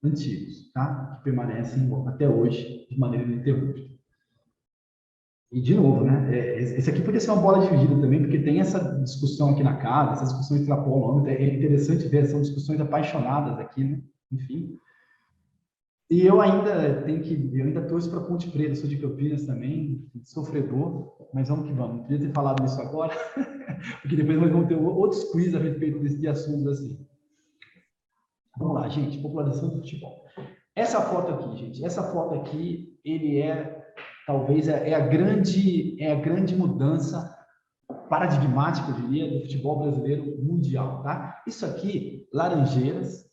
antigos, tá? Que permanecem até hoje de maneira ininterrupta. E, de novo, né? Esse aqui podia ser uma bola dividida também, porque tem essa discussão aqui na casa, essa discussão extrapola, é interessante ver, são discussões apaixonadas aqui, né? Enfim. E eu ainda torço para Ponte Preta, sou de Campinas também, sofredor, mas vamos que vamos. Não podia ter falado isso agora, porque depois nós vamos ter outros quiz a respeito de assuntos assim. Vamos lá, gente, popularização do futebol. Essa foto aqui, talvez a grande mudança paradigmática, eu diria, do futebol brasileiro mundial, tá? Isso aqui, Laranjeiras,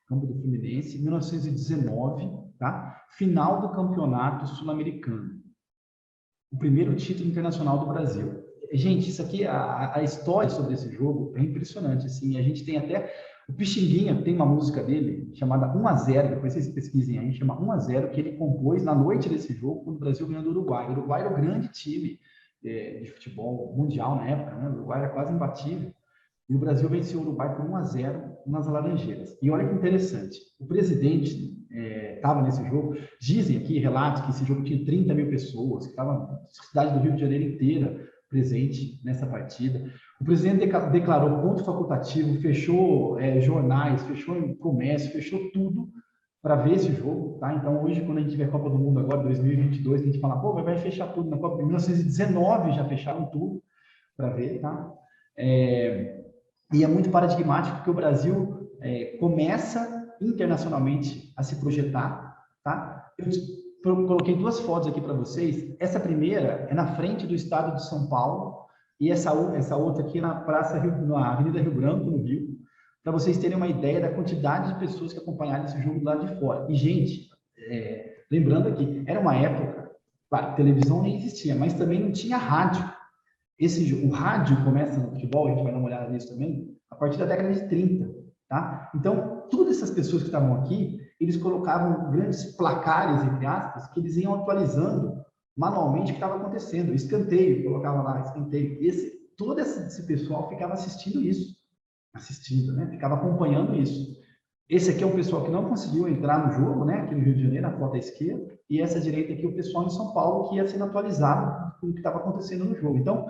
campo do Fluminense, 1919, tá? Final do campeonato sul-americano. O primeiro título internacional do Brasil. Gente, isso aqui, a história sobre esse jogo é impressionante, assim, a gente tem até... O Pixinguinha tem uma música dele chamada 1-0, depois vocês pesquisem aí, chama 1-0, que ele compôs na noite desse jogo, quando o Brasil ganhou do Uruguai. O Uruguai era o grande time de futebol mundial na época, né? O Uruguai era quase imbatível. E o Brasil venceu o Uruguai por 1-0 nas Laranjeiras. E olha que interessante, o presidente estava nesse jogo, dizem aqui, relatos que esse jogo tinha 30 mil pessoas, que estava a cidade do Rio de Janeiro inteira presente nessa partida. O presidente declarou ponto facultativo, fechou jornais, fechou comércio, fechou tudo para ver esse jogo, tá? Então, hoje, quando a gente tiver Copa do Mundo agora, 2022, a gente fala, pô, vai fechar tudo. Na Copa de 1919 já fecharam tudo para ver, tá? E é muito paradigmático porque o Brasil começa internacionalmente a se projetar, tá? Eu coloquei duas fotos aqui para vocês. Essa primeira é na frente do estado de São Paulo e essa outra aqui na na Avenida Rio Branco, no Rio, para vocês terem uma ideia da quantidade de pessoas que acompanharam esse jogo do lado de fora. E, gente, lembrando aqui, era uma época, claro, televisão nem existia, mas também não tinha rádio. O rádio começa no futebol, a gente vai dar uma olhada nisso também, a partir da década de 30, tá? Então, todas essas pessoas que estavam aqui, eles colocavam grandes placares, entre aspas, que eles iam atualizando manualmente o que estava acontecendo. Escanteio, colocava lá, escanteio. Todo esse pessoal ficava assistindo isso, né? Ficava acompanhando isso. Esse aqui é o pessoal que não conseguiu entrar no jogo, né? Aqui no Rio de Janeiro, a foto à esquerda, e essa direita aqui, o pessoal em São Paulo, que ia sendo atualizado com o que estava acontecendo no jogo. Então,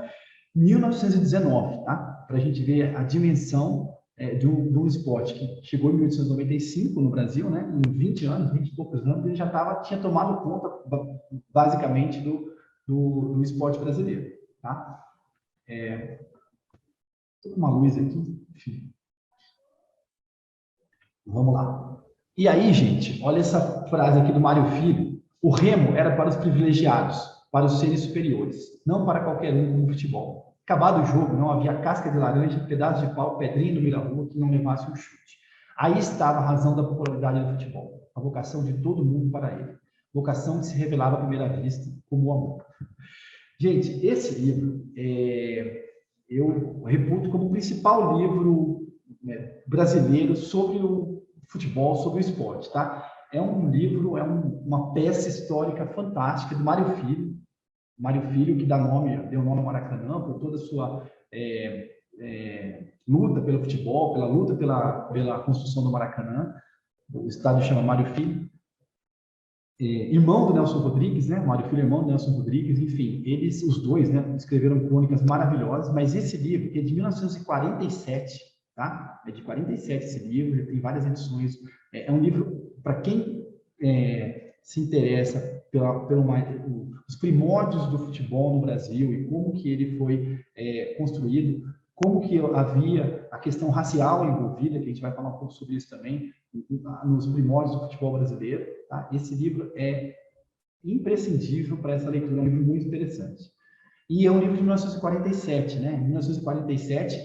1919, tá? Para a gente ver a dimensão de um esporte que chegou em 1895 no Brasil, né? Em 20 anos, 20 e poucos anos, ele já tinha tomado conta, basicamente, do esporte brasileiro, tá? Estou com uma luz aqui, enfim. Vamos lá. E aí, gente, olha essa frase aqui do Mário Filho. O remo era para os privilegiados, para os seres superiores, não para qualquer um como o futebol. Acabado o jogo, não havia casca de laranja, pedaço de pau, pedrinha no meio-da-rua que não levasse um chute. Aí estava a razão da popularidade do futebol, a vocação de todo mundo para ele. Vocação que se revelava à primeira vista como o amor. Gente, esse livro eu reputo como o principal livro brasileiro sobre o futebol, sobre o esporte, tá? É um livro, uma peça histórica fantástica do Mário Filho. Mário Filho, que deu nome ao Maracanã, por toda a sua luta pelo futebol, pela luta pela construção do Maracanã. O estádio chama Mário Filho. Irmão do Nelson Rodrigues, né? Mário Filho, irmão do Nelson Rodrigues, enfim, eles, os dois, né, escreveram crônicas maravilhosas, mas esse livro, que é de 1947, tá? É de 47 esse livro, já tem várias edições. É um livro para quem se interessa pelos primórdios do futebol no Brasil e como que ele foi construído, como que havia a questão racial envolvida, que a gente vai falar um pouco sobre isso também, nos primórdios do futebol brasileiro. Tá? Esse livro é imprescindível para essa leitura, é um livro muito interessante. E é um livro de 1947, né? Em 1947,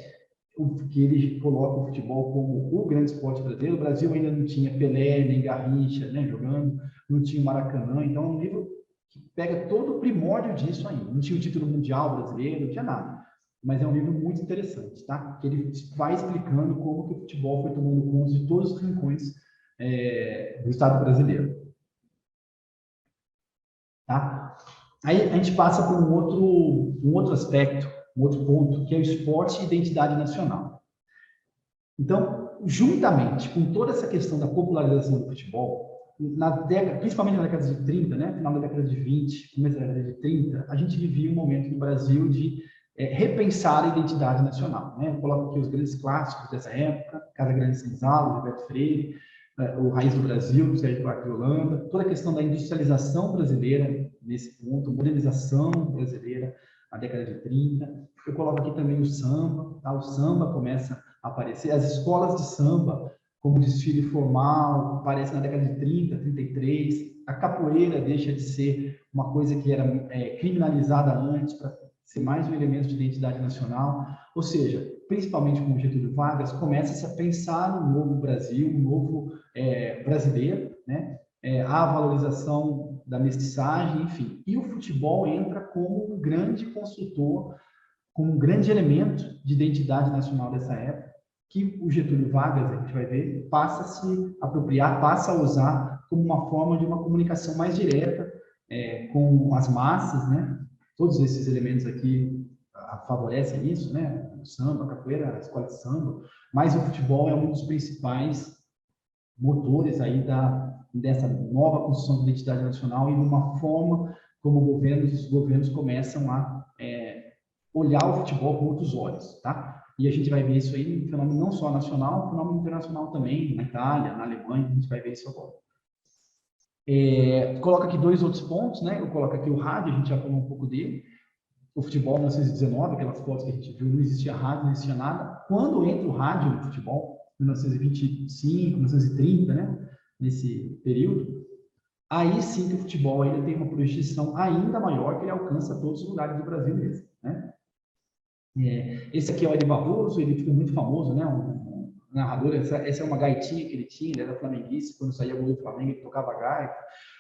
que ele coloca o futebol como o grande esporte brasileiro. O Brasil ainda não tinha Pelé, nem Garrincha, né, jogando, não tinha o Maracanã, então é um livro que pega todo o primórdio disso ainda. Não tinha o título mundial brasileiro, não tinha nada. Mas é um livro muito interessante, tá? Que ele vai explicando como que o futebol foi tomando conta de todos os rincões do Estado brasileiro. Tá? Aí a gente passa por um outro aspecto, um outro ponto, que é o esporte e identidade nacional. Então, juntamente com toda essa questão da popularização do futebol, principalmente na década de 30, né? Final da década de 20, começo da década de 30, a gente vivia um momento no Brasil de repensar a identidade nacional. Né? Eu coloco aqui os grandes clássicos dessa época, Casa Grande Senzala, Gilberto Freire, o Raiz do Brasil, do Sérgio Buarque de Holanda, toda a questão da industrialização brasileira nesse ponto, modernização brasileira na década de 30. Eu coloco aqui também o samba, tá? O samba começa a aparecer, as escolas de samba, como desfile formal, aparece na década de 30, 33, a capoeira deixa de ser uma coisa que era criminalizada antes para ser mais um elemento de identidade nacional, ou seja, principalmente com Getúlio Vargas, começa-se a pensar no novo Brasil, um novo brasileiro, né? A valorização da mestiçagem, enfim. E o futebol entra como um grande construtor, como um grande elemento de identidade nacional dessa época, que o Getúlio Vargas, a gente vai ver, passa a se apropriar, passa a usar como uma forma de uma comunicação mais direta com as massas, né? Todos esses elementos aqui favorecem isso, né? O samba, a capoeira, a escola de samba, mas o futebol é um dos principais motores aí dessa nova construção de identidade nacional e de uma forma como os governos começam a olhar o futebol com outros olhos, tá? E a gente vai ver isso aí, um fenômeno não só nacional, um fenômeno internacional também, na Itália, na Alemanha, a gente vai ver isso agora. Coloca aqui dois outros pontos, né? Eu coloco aqui o rádio, a gente já falou um pouco dele. O futebol, 1919, aquelas fotos que a gente viu, não existia rádio, não existia nada. Quando entra o rádio no futebol, 1925, 1930, né? Nesse período, aí sim que o futebol ainda tem uma projeção ainda maior, que ele alcança todos os lugares do Brasil mesmo, né? Esse aqui é o Eli Barroso, ele ficou muito famoso, né? Um narrador, essa é uma gaitinha que ele tinha, ele era flamenguista, quando saía gol do Flamengo, ele tocava gaita.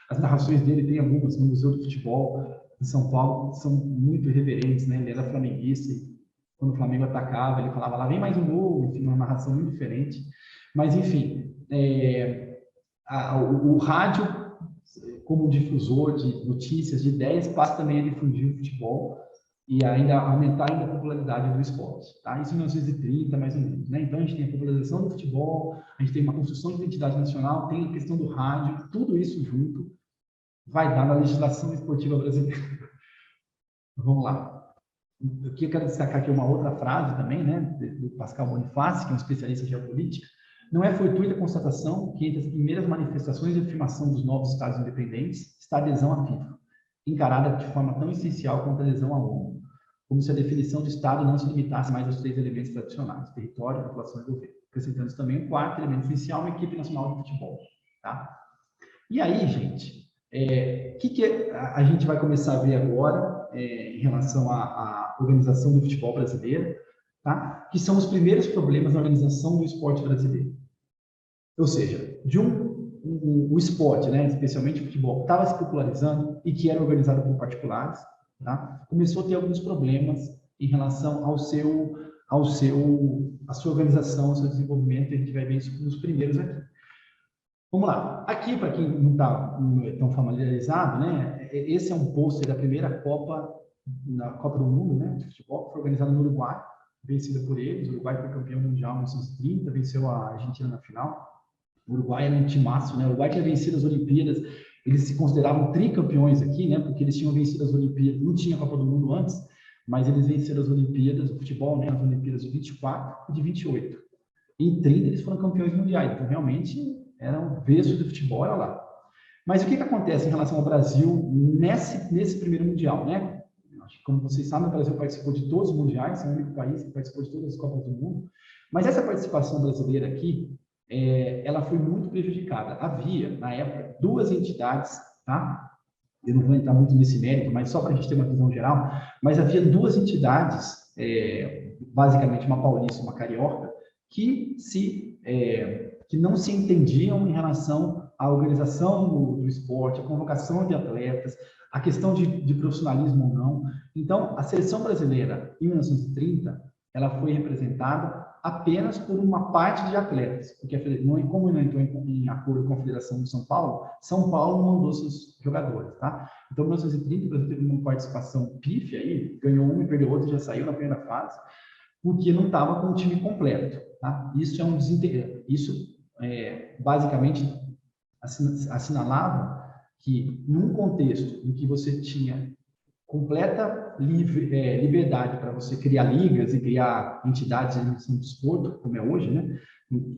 As narrações dele tem algumas no Museu do Futebol em São Paulo, são muito irreverentes, né? Ele era flamenguista e quando o Flamengo atacava, ele falava, lá vem mais um gol, enfim, uma narração muito diferente. Mas, enfim, o rádio, como difusor de notícias, de ideias, passa também a difundir o futebol e ainda aumentar ainda a popularidade do esporte. Tá? Isso em 1930, mais ou menos. Né? Então, a gente tem a popularização do futebol, a gente tem uma construção de identidade nacional, tem a questão do rádio, tudo isso junto vai dar na legislação esportiva brasileira. Vamos lá. Aqui eu quero destacar aqui uma outra frase também, né, do Pascal Bonifácio, que é um especialista em geopolítica. Não é fortuita a constatação que entre as primeiras manifestações de afirmação dos novos Estados independentes está a adesão à FIFA, encarada de forma tão essencial quanto a adesão à ONU, como se a definição de Estado não se limitasse mais aos 3 elementos tradicionais, território, população e governo, acrescentando também um quarto elemento essencial, uma equipe nacional de futebol. Tá? E aí, gente, o que a gente vai começar a ver agora em relação à organização do futebol brasileiro, tá? Que são os primeiros problemas na organização do esporte brasileiro. Ou seja, o esporte, né, especialmente o futebol, estava se popularizando e que era organizado por particulares, tá? Começou a ter alguns problemas em relação à sua organização, ao seu desenvolvimento, e a gente vai ver isso nos primeiros aqui. Vamos lá. Aqui, para quem não é tão familiarizado, né, esse é um pôster da primeira Copa, na Copa do Mundo, né, de futebol, que foi organizada no Uruguai, vencida por eles. O Uruguai foi campeão mundial em 1930, venceu a Argentina na final. O Uruguai era um timaço, né? O Uruguai tinha vencido as Olimpíadas, eles se consideravam tricampeões aqui, né, porque eles tinham vencido as Olimpíadas, não tinha Copa do Mundo antes, mas eles venceram as Olimpíadas, o futebol, né, as Olimpíadas de 24 e de 28. Em 30 eles foram campeões mundiais, então realmente eram berço do futebol, era lá. Mas o que acontece em relação ao Brasil nesse primeiro Mundial, né? Acho que, como vocês sabem, o Brasil participou de todos os mundiais, é o único país que participou de todas as Copas do Mundo, mas essa participação brasileira aqui, ela foi muito prejudicada. Havia, na época, 2 entidades, tá? Eu não vou entrar muito nesse mérito, mas só para a gente ter uma visão geral, mas havia 2 entidades, basicamente uma paulista e uma carioca, que não se entendiam em relação à organização do esporte, a convocação de atletas, a questão de profissionalismo ou não. Então, a seleção brasileira, em 1930, ela foi representada apenas por uma parte de atletas, porque como não entrou em acordo com a Federação de São Paulo mandou seus jogadores, tá? Então, em 1930, o Brasil teve uma participação pífia aí, ganhou uma e perdeu outra, já saiu na primeira fase, porque não estava com o time completo, tá? Isso é um desintegro. Isso, basicamente, assinalava que, num contexto em que você tinha completa liberdade para você criar ligas e criar entidades de organização do desporto, como é hoje, né?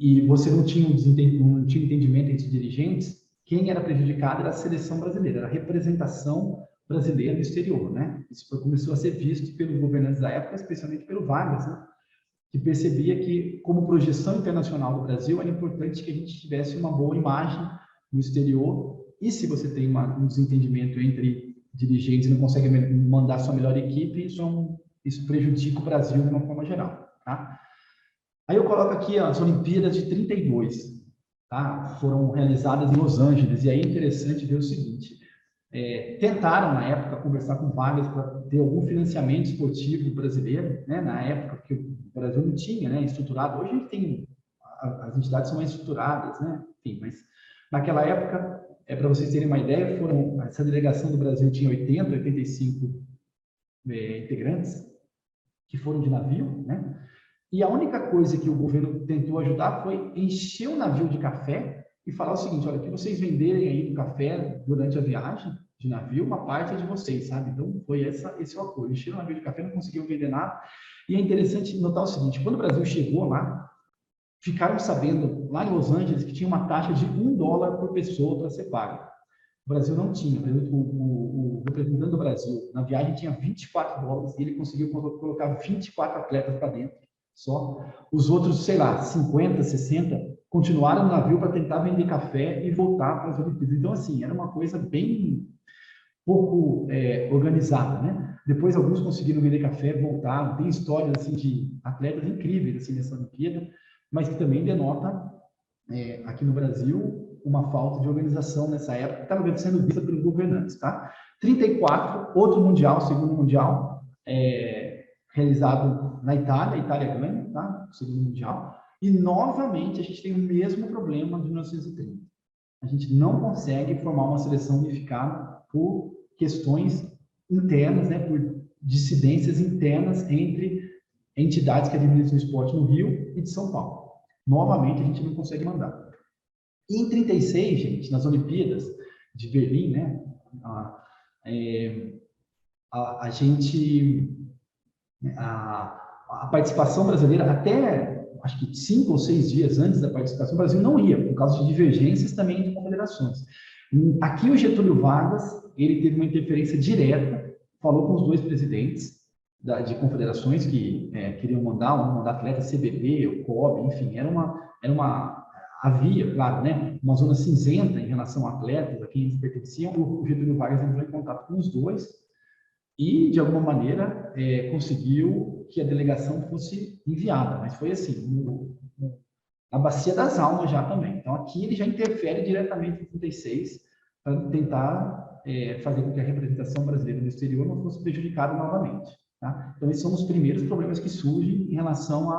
E você não tinha entendimento entre dirigentes, quem era prejudicado era a seleção brasileira, era a representação brasileira no exterior, né? Isso começou a ser visto pelos governantes da época, especialmente pelo Vargas, né? Que percebia que, como projeção internacional do Brasil, era importante que a gente tivesse uma boa imagem no exterior, e se você tem um desentendimento entre dirigentes e não consegue mandar sua melhor equipe, isso prejudica o Brasil de uma forma geral, tá? Aí eu coloco aqui as Olimpíadas de 32, tá? Foram realizadas em Los Angeles, e aí é interessante ver o seguinte, tentaram, na época, conversar com Vargas para ter algum financiamento esportivo brasileiro, né? Na época que o Brasil não tinha, né, estruturado. Hoje a gente tem, as entidades são mais estruturadas, né? Enfim, mas naquela época, para vocês terem uma ideia, essa delegação do Brasil tinha 85 integrantes que foram de navio, né? E a única coisa que o governo tentou ajudar foi encher o navio de café e falar o seguinte: olha, que vocês venderem aí do café durante a viagem de navio, uma parte é de vocês, sabe? Então, foi esse o acordo. Encheram o navio de café, não conseguiam vender nada. E é interessante notar o seguinte: quando o Brasil chegou lá, ficaram sabendo, lá em Los Angeles, que tinha uma taxa de $1 por pessoa para ser paga. O Brasil não tinha. O representante do Brasil, na viagem, tinha $24 e ele conseguiu colocar 24 atletas para dentro só. Os outros, sei lá, 50, 60, continuaram no navio para tentar vender café e voltar para as Olimpíadas. Então, assim, era uma coisa bem pouco organizada, né? Depois, alguns conseguiram vender café, voltaram. Tem histórias, assim, de atletas incríveis, assim, nessa Olimpíada, mas que também denota, aqui no Brasil, uma falta de organização nessa época, que estava sendo vista pelos governantes, tá? 34, outro mundial, segundo mundial, realizado na Itália, a Itália ganha, tá? O segundo mundial, e novamente a gente tem o mesmo problema de 1930. a gente não consegue formar uma seleção unificada por questões internas, né, por dissidências internas entre entidades que administram o esporte no Rio e de São Paulo. Novamente, a gente não consegue mandar. E em 36, gente, nas Olimpíadas de Berlim, né, a participação brasileira, até acho que 5 ou 6 dias antes da participação, o Brasil não ia, por causa de divergências também entre confederações. Aqui o Getúlio Vargas, ele teve uma interferência direta, falou com os dois presidentes de confederações que queriam mandar atletas CBB, o COB, enfim, havia, claro, né, uma zona cinzenta em relação a atletas a quem eles pertenciam. O Getúlio Vargas entrou em contato com os dois e, de alguma maneira, conseguiu que a delegação fosse enviada, mas foi assim, na bacia das almas já também. Então, aqui ele já interfere diretamente em 36 para tentar fazer com que a representação brasileira no exterior não fosse prejudicada novamente. Tá? Então, esses são os primeiros problemas que surgem em relação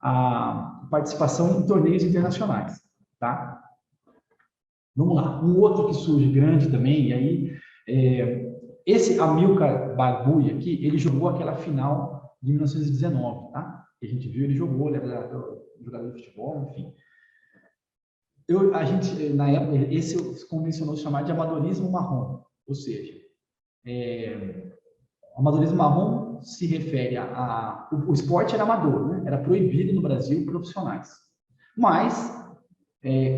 à participação em torneios internacionais. Tá? Vamos lá. Um outro que surge grande também, e aí, esse Amilcar Barbuia aqui, ele jogou aquela final de 1919, tá? Que a gente viu, ele jogou, ele era jogador de futebol, enfim. A gente, na época, esse convencionou chamar de amadorismo marrom, ou seja, amadorismo marrom se refere o esporte era amador, né? Era proibido no Brasil profissionais. Mas,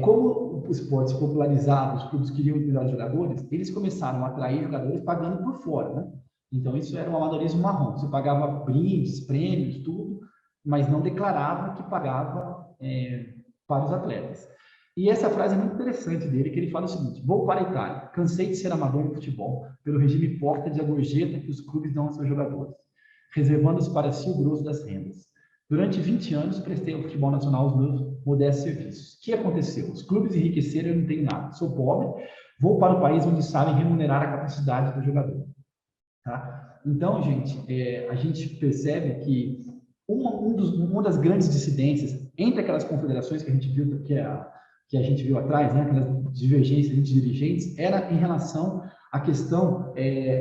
como o esporte se popularizava, os clubes queriam melhores jogadores, eles começaram a atrair jogadores pagando por fora, né? Então, isso era o amadorismo marrom. Você pagava brindes, prêmios, tudo, mas não declarava que pagava para os atletas. E essa frase é muito interessante dele, que ele fala o seguinte: vou para a Itália, cansei de ser amador no futebol, pelo regime porta de gorjeta que os clubes dão aos seus jogadores, reservando-se para si o grosso das rendas. Durante 20 anos, prestei ao futebol nacional os meus modestos serviços. O que aconteceu? Os clubes enriqueceram e eu não tenho nada. Sou pobre, vou para o país onde sabem remunerar a capacidade do jogador. Tá? Então, gente, a gente percebe que uma das grandes dissidências entre aquelas confederações que a gente viu, que a gente viu atrás, né, aquelas divergências entre dirigentes, era em relação à questão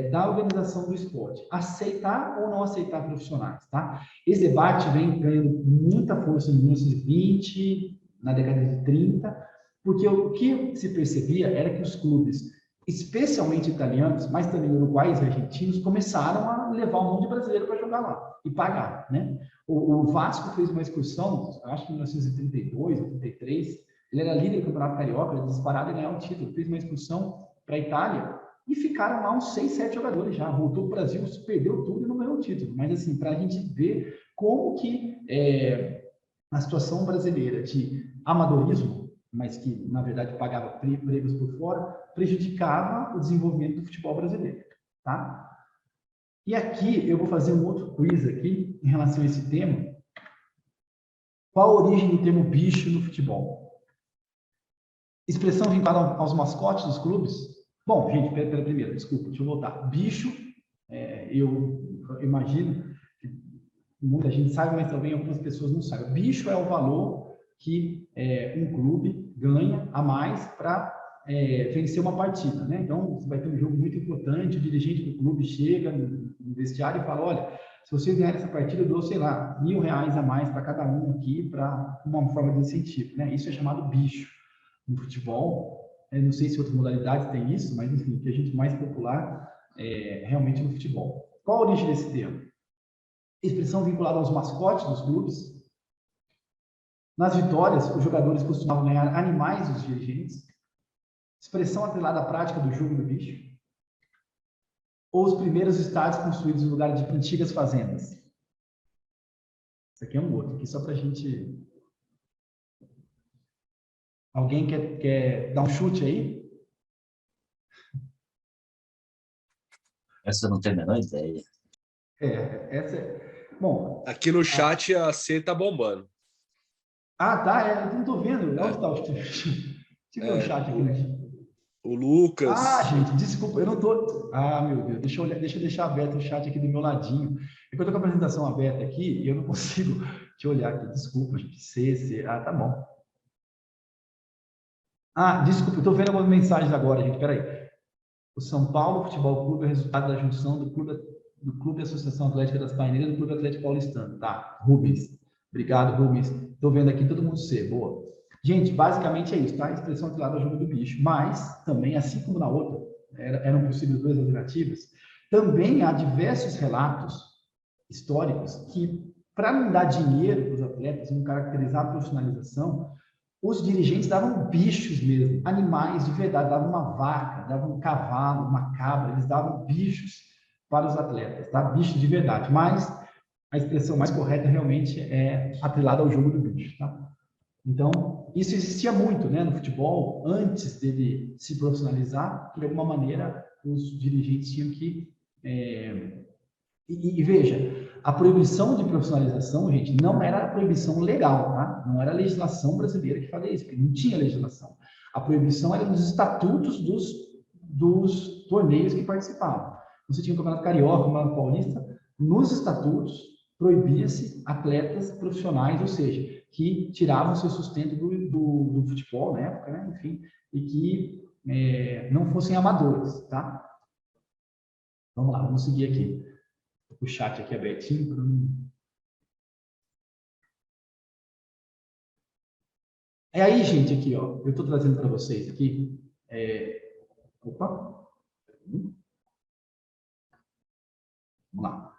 da organização do esporte, aceitar ou não aceitar profissionais, tá? Esse debate vem ganhando muita força em 1920, na década de 30, porque o que se percebia era que os clubes, especialmente italianos, mas também uruguaios e argentinos, começaram a levar um monte de brasileiro para jogar lá e pagar, né? O Vasco fez uma excursão, acho que em 1932 ou 33, ele era líder do Campeonato Carioca, ele disparado e ganhar o título, fez uma excursão para a Itália e ficaram lá uns 6, 7 jogadores já, voltou para o Brasil, perdeu tudo e não ganhou o título. Mas assim, para a gente ver como que a situação brasileira de amadorismo, mas que na verdade pagava prêmios por fora, prejudicava o desenvolvimento do futebol brasileiro, tá? E aqui eu vou fazer um outro quiz aqui em relação a esse tema. Qual a origem do termo bicho no futebol? Expressão vinculada aos mascotes dos clubes? Bom, gente, pera primeiro, desculpa, deixa eu voltar. Bicho, eu imagino que muita gente sabe, mas também algumas pessoas não sabem. Bicho é o valor que um clube ganha a mais para vencer uma partida, né? Então, você vai ter um jogo muito importante, o dirigente do clube chega no vestiário e fala: olha, se vocês ganharem essa partida, eu dou, sei lá, R$1.000 a mais para cada um aqui, para uma forma de incentivo, né? Isso é chamado bicho no futebol. Não sei se outras modalidades têm isso, mas, enfim, o que a gente mais popular realmente no futebol. Qual a origem desse termo? Expressão vinculada aos mascotes dos clubes. Nas vitórias, os jogadores costumavam ganhar animais dos dirigentes. Expressão atrelada à prática do jogo do bicho. Ou os primeiros estádios construídos no lugar de antigas fazendas. Isso aqui é um outro, aqui só para a gente... Alguém quer dar um chute aí? Essa eu não tenho a menor ideia. Essa é... Bom... Aqui no chat a C tá bombando. Ah, tá, eu não tô vendo. Onde está o chat? Deixa eu ver o chat aqui, né? O Lucas... Ah, gente, desculpa, eu não tô... Ah, meu Deus, deixa eu deixar aberto o chat aqui do meu ladinho. É que eu tô com a apresentação aberta aqui e eu não consigo te olhar aqui. Desculpa, gente. Ah, tá bom. Desculpa, eu estou vendo algumas mensagens agora, gente, peraí. O São Paulo Futebol Clube é o resultado da junção do Clube Associação Atlética das Paineiras e do Clube Atlético Paulistano. Tá, Rubens. Obrigado, Rubens. Estou vendo aqui todo mundo ser. Boa. Gente, basicamente é isso, tá? A expressão atrelada ao jogo do bicho. Mas, também, assim como na outra, eram possíveis duas alternativas, também há diversos relatos históricos que, para não dar dinheiro para os atletas, não caracterizar a profissionalização, os dirigentes davam bichos mesmo, animais de verdade, davam uma vaca, davam um cavalo, uma cabra, eles davam bichos para os atletas, tá? Bichos de verdade, mas a expressão mais correta realmente é atrelada ao jogo do bicho, tá? Então, isso existia muito, né, no futebol, antes dele se profissionalizar, de alguma maneira, os dirigentes tinham que... E veja, a proibição de profissionalização, gente, não era a proibição legal, tá? Não era a legislação brasileira que fazia isso, porque não tinha legislação. A proibição era nos estatutos dos torneios que participavam. Você tinha o Campeonato Carioca, o Campeonato Paulista, nos estatutos proibia-se atletas profissionais, ou seja, que tiravam seu sustento do futebol na época, né? Enfim, e que não fossem amadores, tá? Vamos lá, vamos seguir aqui. O chat aqui abertinho. Aí, gente, aqui, ó, eu estou trazendo para vocês aqui. Opa! Vamos lá.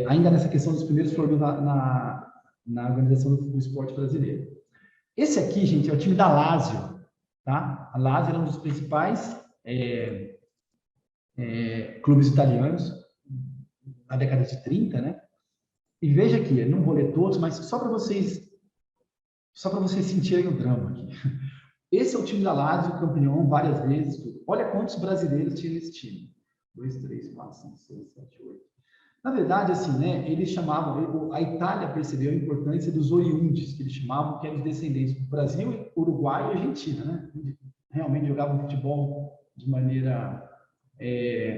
Ainda nessa questão dos primeiros flores na organização do esporte brasileiro. Esse aqui, gente, é o time da Lazio, tá? A Lazio era um dos principais clubes italianos na década de 30, né? E veja aqui, eu não vou ler todos, mas só para vocês sentirem o drama aqui. Esse é o time da Lazio, campeão várias vezes. Olha quantos brasileiros tinha nesse time. 2, 3, 4, 5, 6, 7, 8. Na verdade, assim, né, eles chamavam, a Itália percebeu a importância dos oriundes, que eles chamavam, que eram os descendentes do Brasil, Uruguai e Argentina, né? Realmente jogavam futebol de maneira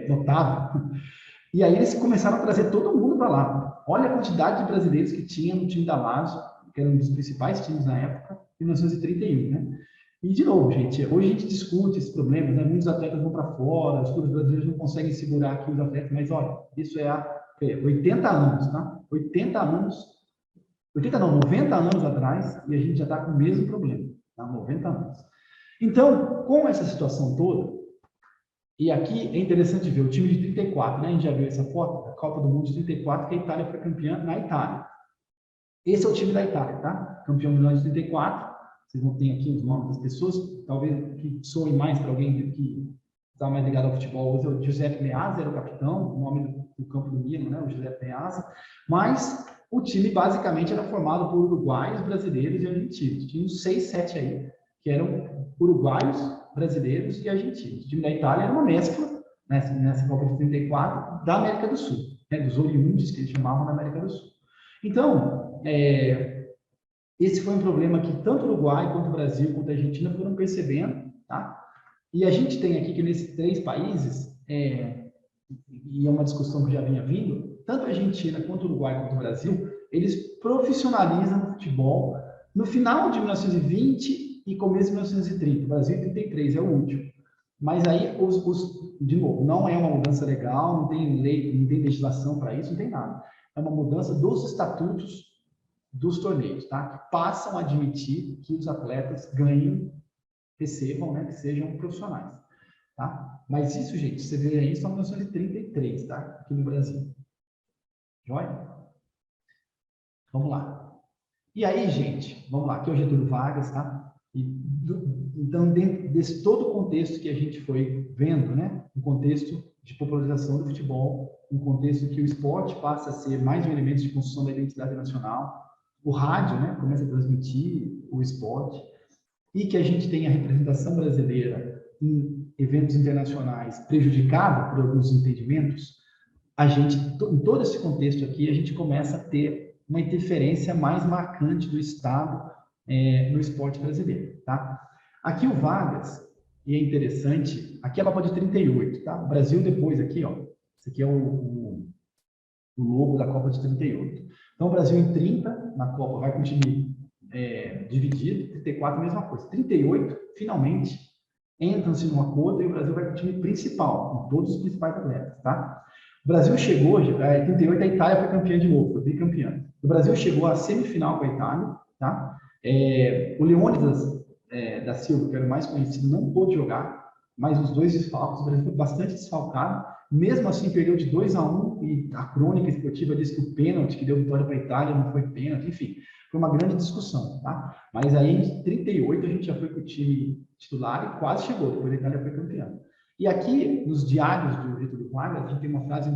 notável. E aí eles começaram a trazer todo mundo para lá. Olha a quantidade de brasileiros que tinha no time da Lazio, que era um dos principais times na época, em 1931, né? E, de novo, gente, hoje a gente discute esse problema, né? Muitos atletas vão para fora, os clubes brasileiros não conseguem segurar aqui os atletas, mas, olha, isso é há 80 anos, tá? 80 anos, 80 não, 90 anos atrás, e a gente já está com o mesmo problema, tá? 90 anos. Então, com essa situação toda, e aqui é interessante ver o time de 34, né? A gente já viu essa foto, a Copa do Mundo de 34, que a Itália foi campeã na Itália. Esse é o time da Itália, tá? Campeão mundial de 34. Vocês não têm aqui os nomes das pessoas, talvez que soem mais para alguém que está mais ligado ao futebol. O Giuseppe Meazza era o capitão, o nome do campo do Milan, né? O Giuseppe Meazza. Mas o time basicamente era formado por uruguaios, brasileiros e argentinos. Tinha uns 6, 7 aí, que eram uruguaios, brasileiros e argentinos. O time da Itália era uma mescla, nessa Copa de 34, da América do Sul, né? Dos oriundes que eles chamavam da América do Sul. Então, esse foi um problema que tanto o Uruguai, quanto o Brasil, quanto a Argentina foram percebendo, tá? E a gente tem aqui que nesses 3 países, e é uma discussão que já vinha vindo, tanto a Argentina, quanto o Uruguai, quanto o Brasil, eles profissionalizam o futebol no final de 1920 e começo de 1930. O Brasil, 33, é o último. Mas aí, de novo, não é uma mudança legal, não tem lei, não tem legislação para isso, não tem nada. É uma mudança dos estatutos dos torneios, tá? Que passam a admitir que os atletas recebam, né? Que sejam profissionais, tá? Mas isso, gente, você vê aí, são 1933, tá? Aqui no Brasil. Joia? Vamos lá. E aí, gente, vamos lá. Aqui é o Getúlio Vargas, tá? Então, dentro desse todo o contexto que a gente foi vendo, né? Um contexto de popularização do futebol, um contexto que o esporte passa a ser mais um elemento de construção da identidade nacional, o rádio, né, começa a transmitir o esporte, e que a gente tem a representação brasileira em eventos internacionais prejudicada por alguns entendimentos, a gente, em todo esse contexto aqui, a gente começa a ter uma interferência mais marcante do Estado no esporte brasileiro, tá? Aqui o Vargas, e é interessante, aqui é a Copa de 38, tá? O Brasil depois aqui, ó, esse aqui é o logo da Copa de 38. Então, o Brasil em 30, na Copa, vai com o time dividido, 34 a mesma coisa. 38, finalmente, entra-se num acordo e o Brasil vai para o time principal, com todos os principais atletas, tá? O Brasil chegou, em 38 a Itália foi campeã de novo, foi bicampeã. O Brasil chegou à semifinal com a Itália, tá? O Leônidas da Silva, que era o mais conhecido, não pôde jogar, mas os dois desfalques, o Brasil foi bastante desfalcado, mesmo assim perdeu de 2-1, e a crônica esportiva diz que o pênalti que deu vitória para a Itália não foi pênalti, enfim, foi uma grande discussão, tá? Mas aí em 38 a gente já foi com o time titular e quase chegou, depois a Itália foi campeã. E aqui, nos diários do Getúlio Vargas, a gente tem uma frase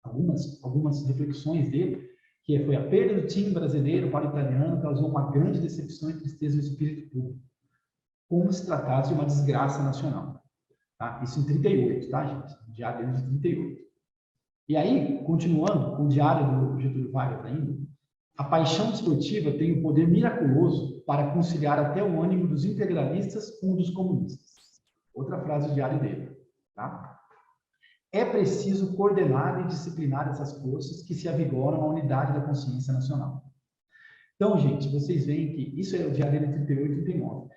algumas reflexões dele, que foi: a perda do time brasileiro para o italiano causou uma grande decepção e tristeza no espírito público, como se tratasse de uma desgraça nacional. Tá? Isso em 38, tá, gente? Diário dele de 38. E aí, continuando com o diário do Getúlio Vargas ainda, a paixão desportiva tem o poder miraculoso para conciliar até o ânimo dos integralistas com o dos comunistas. Outra frase do diário dele, tá? É preciso coordenar e disciplinar essas forças que se avigoram à unidade da consciência nacional. Então, gente, vocês veem que isso é o diário de 38 e 39.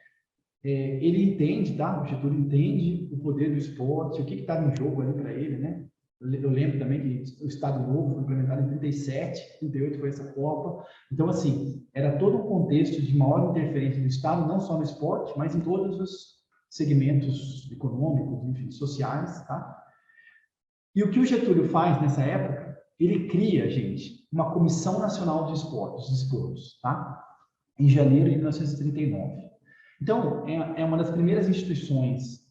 Ele entende, tá? O Getúlio entende o poder do esporte, o que estava em jogo ali para ele, né? Eu lembro também que o Estado Novo foi implementado em 37, 38 foi essa Copa. Então, assim, era todo um contexto de maior interferência do Estado, não só no esporte, mas em todos os segmentos econômicos, enfim, sociais, tá? E o que o Getúlio faz nessa época? Ele cria, gente, uma Comissão Nacional de Esportes, tá? Em janeiro de 1939. Então, é uma das primeiras instituições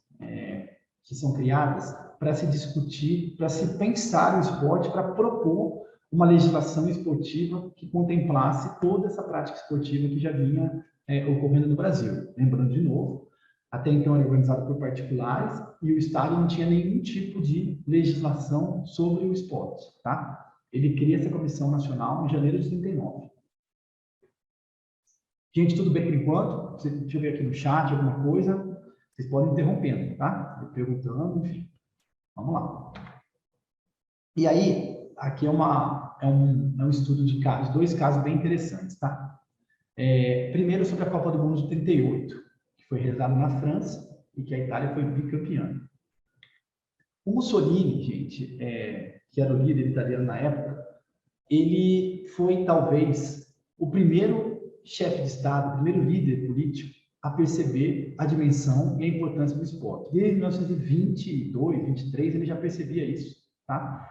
que são criadas para se discutir, para se pensar o esporte, para propor uma legislação esportiva que contemplasse toda essa prática esportiva que já vinha ocorrendo no Brasil. Lembrando de novo, até então era organizado por particulares e o Estado não tinha nenhum tipo de legislação sobre o esporte, tá? Ele cria essa Comissão Nacional em janeiro de 39. Gente, tudo bem por enquanto? Deixa eu ver aqui no chat alguma coisa. Vocês podem interrompendo, tá? Perguntando, enfim. Vamos lá. E aí, aqui é um estudo de casos, 2 casos bem interessantes, tá? Primeiro, sobre a Copa do Mundo de 38, que foi realizada na França e que a Itália foi bicampeã. O Mussolini, gente, que era o líder italiano na época, ele foi, talvez, o primeiro chefe de Estado, o primeiro líder político a perceber a dimensão e a importância do esporte. Desde 1922, 23, ele já percebia isso, tá?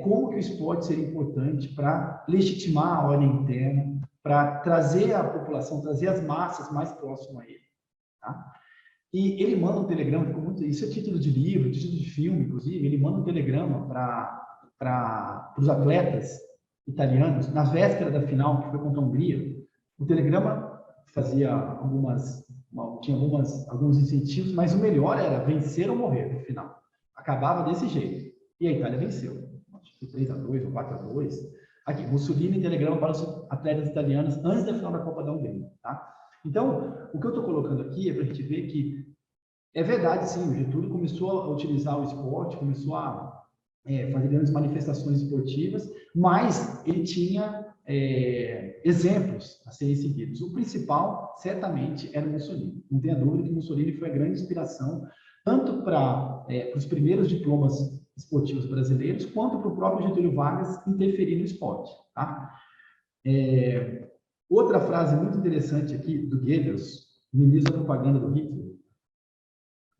Como que o esporte seria importante para legitimar a ordem interna, para trazer a população, trazer as massas mais próximas a ele, tá? E ele manda um telegrama, isso é título de livro, título de filme, inclusive, ele manda um telegrama para os atletas italianos, na véspera da final, que foi contra a Hungria. O telegrama tinha alguns incentivos, mas o melhor era vencer ou morrer no final. Acabava desse jeito. E a Itália venceu. Acho que 3-2 ou 4-2. Aqui, Mussolini telegrama para os atletas italianos antes da final da Copa da Hungria, tá? Então, o que eu estou colocando aqui é para a gente ver que é verdade, sim, o Getúlio começou a utilizar o esporte, começou a fazer grandes manifestações esportivas, mas ele tinha exemplos a serem seguidos. O principal, certamente, era o Mussolini. Não tenha dúvida que Mussolini foi a grande inspiração, tanto para os primeiros diplomas esportivos brasileiros, quanto para o próprio Getúlio Vargas interferir no esporte, tá? Outra frase muito interessante aqui do Goebbels, ministro da propaganda do Hitler,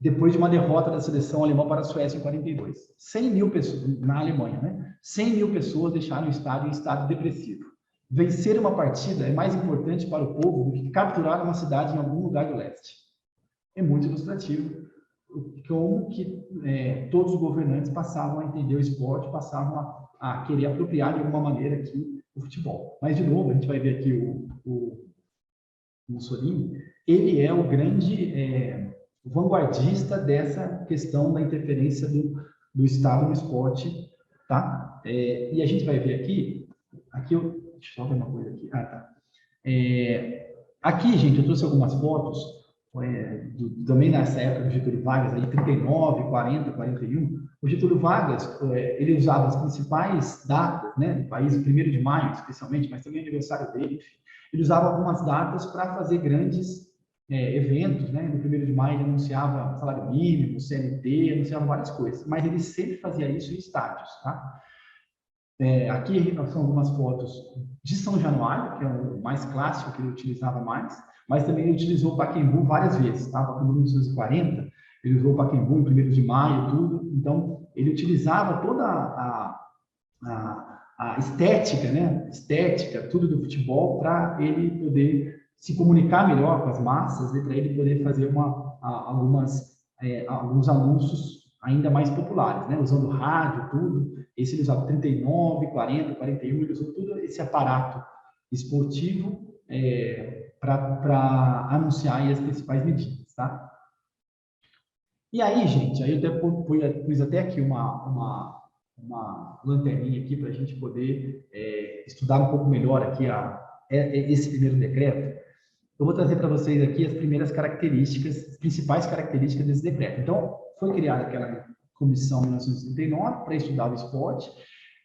depois de uma derrota da seleção alemã para a Suécia em 42. 100 mil pessoas, na Alemanha, né? 100 mil pessoas deixaram o estádio em estado depressivo. Vencer uma partida é mais importante para o povo do que capturar uma cidade em algum lugar do leste. É muito ilustrativo como que todos os governantes passavam a entender o esporte, passavam a querer apropriar de alguma maneira aqui o futebol. Mas, de novo, a gente vai ver aqui o Mussolini, ele é o grande vanguardista dessa questão da interferência do Estado no esporte, tá? E a gente vai ver aqui deixa eu só ver uma coisa aqui. Aqui, gente, eu trouxe algumas fotos também nessa época do Getúlio Vargas, aí 39, 40, 41, o Getúlio Vargas, ele usava as principais datas, né, do país, o 1º de maio, especialmente, mas também o aniversário dele, enfim. Ele usava algumas datas para fazer grandes eventos, né? No 1º de maio ele anunciava salário mínimo, CLT, anunciava várias coisas, mas ele sempre fazia isso em estádios, tá? Aqui são algumas fotos de São Januário, que é o mais clássico que ele utilizava mais, mas também ele utilizou o Pacaembu várias vezes, tá? Pacaembu em 1940, ele usou o Pacaembu em 1º de maio, tudo. Então, ele utilizava toda a estética, né? Estética, tudo do futebol, para ele poder se comunicar melhor com as massas e para ele poder fazer alguns anúncios ainda mais populares, né? Usando rádio, tudo. Esse ele usava 39, 40, 41, ele usou todo esse aparato esportivo para anunciar aí as principais medidas, tá? E aí, gente, aí eu até pus até aqui uma lanterninha aqui para a gente poder estudar um pouco melhor aqui esse primeiro decreto. Eu vou trazer para vocês aqui as primeiras características, as principais características desse decreto. Então, foi criada aquela comissão em 1939 para estudar o esporte,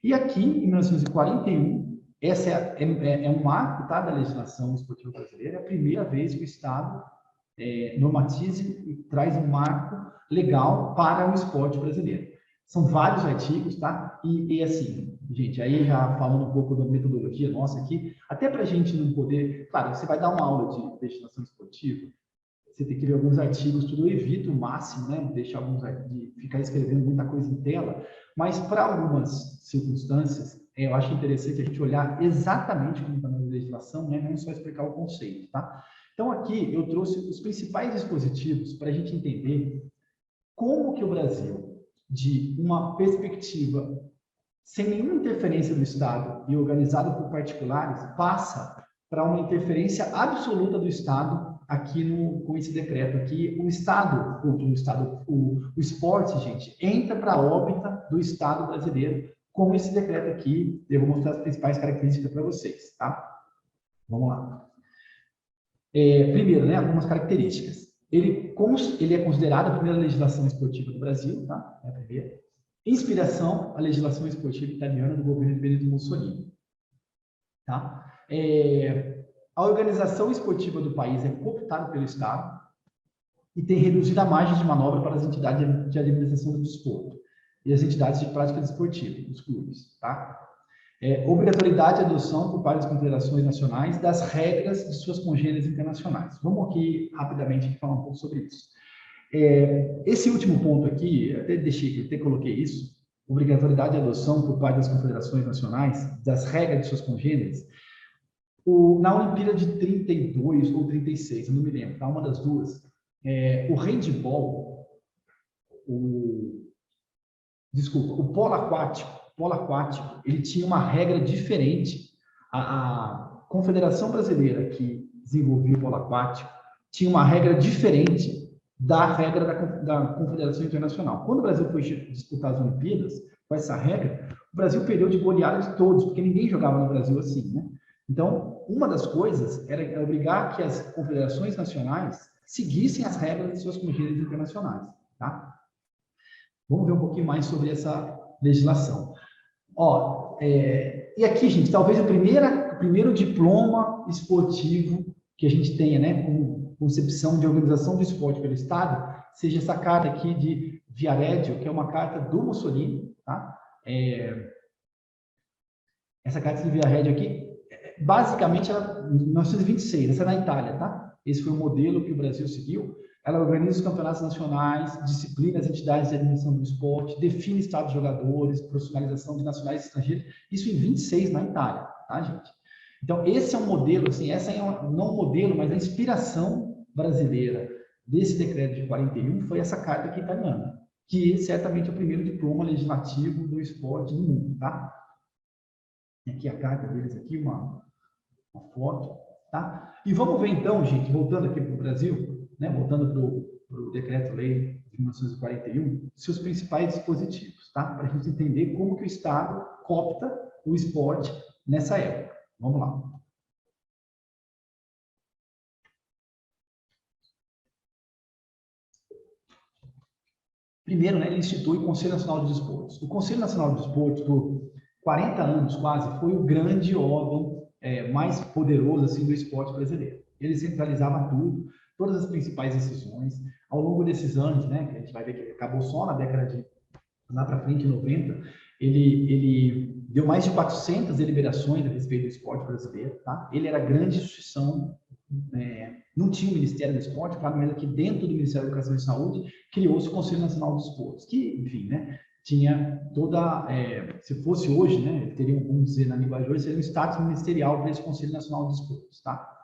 e aqui, em 1941, essa é um marco, tá, da legislação esportiva brasileira, é a primeira vez que o Estado normatize e traz um marco legal para o esporte brasileiro. São vários artigos, tá? E assim, gente, aí já falando um pouco da metodologia nossa aqui, até para a gente não poder... Claro, você vai dar uma aula de legislação esportiva, você tem que ler alguns artigos, tudo eu evito o máximo, né? Deixar alguns de ficar escrevendo muita coisa em tela, mas para algumas circunstâncias, eu acho interessante a gente olhar exatamente como está na legislação, né? Não só explicar o conceito, tá? Então, aqui eu trouxe os principais dispositivos para a gente entender como que o Brasil, de uma perspectiva sem nenhuma interferência do Estado e organizado por particulares, passa para uma interferência absoluta do Estado aqui com esse decreto aqui. O esporte, gente, entra para a órbita do Estado brasileiro com esse decreto aqui. Eu vou mostrar as principais características para vocês, tá? Vamos lá. Primeiro, né, algumas características. Ele é considerado a primeira legislação esportiva do Brasil, tá? É a primeira. Inspiração, a legislação esportiva italiana do governo de Benito Mussolini, tá? A organização esportiva do país é cooptada pelo Estado e tem reduzido a margem de manobra para as entidades de administração do desporto e as entidades de prática desportiva, os clubes, tá? Obrigatoriedade de adoção por parte das confederações nacionais das regras de suas congêneres internacionais. Vamos aqui rapidamente falar um pouco sobre isso. Esse último ponto aqui, até coloquei isso, obrigatoriedade de adoção por parte das confederações nacionais das regras de suas congêneres. Na Olimpíada de 32 ou 36, eu não me lembro, tá? Uma das duas, o handball, o polo aquático, ele tinha uma regra diferente. A Confederação Brasileira, que desenvolveu o polo aquático, tinha uma regra diferente da regra da Confederação Internacional. Quando o Brasil foi disputar as Olimpíadas, com essa regra, o Brasil perdeu de goleada de todos, porque ninguém jogava no Brasil assim, né? Então, uma das coisas era obrigar que as confederações nacionais seguissem as regras de suas congêneres internacionais, tá? Vamos ver um pouquinho mais sobre essa legislação. E aqui, gente, talvez o primeiro diploma esportivo que a gente tenha, né, com concepção de organização do esporte pelo Estado, seja essa carta aqui de Viareggio, que é uma carta do Mussolini, tá? Essa carta de Viareggio aqui, basicamente, ela, 1926, essa é na Itália, tá? Esse foi o modelo que o Brasil seguiu. Ela organiza os campeonatos nacionais, disciplina as entidades de administração do esporte, define estado de jogadores, profissionalização de nacionais e estrangeiros, isso em 26 na Itália, tá, gente? Então, esse é um modelo, assim, essa é não um modelo, mas a inspiração brasileira desse decreto de 41 foi essa carta aqui italiana, que certamente é o primeiro diploma legislativo do esporte no mundo, tá? Aqui a carta deles, aqui uma foto, tá? E vamos ver então, gente, voltando aqui para o Brasil, né, voltando para o Decreto-Lei de 1941, seus principais dispositivos, tá? Para a gente entender como que o Estado coopta o esporte nessa época. Vamos lá. primeiro, né, ele institui o Conselho Nacional de Desportos. O Conselho Nacional de Desportos, por 40 anos quase, foi o grande órgão mais poderoso assim, do esporte brasileiro. Ele centralizava tudo, todas as principais decisões. Ao longo desses anos, né, que a gente vai ver que acabou só na década de, lá para frente, 90, ele deu mais de 400 deliberações a respeito do esporte brasileiro. Tá? Ele era a grande instituição, não tinha o Ministério do Esporte, claro, mas aqui dentro do Ministério da Educação e Saúde criou-se o Conselho Nacional de Esportes, que, enfim, né, tinha toda, se fosse hoje, né, teria, vamos dizer na linguagem hoje, seria um status ministerial para esse Conselho Nacional de Esportes, tá?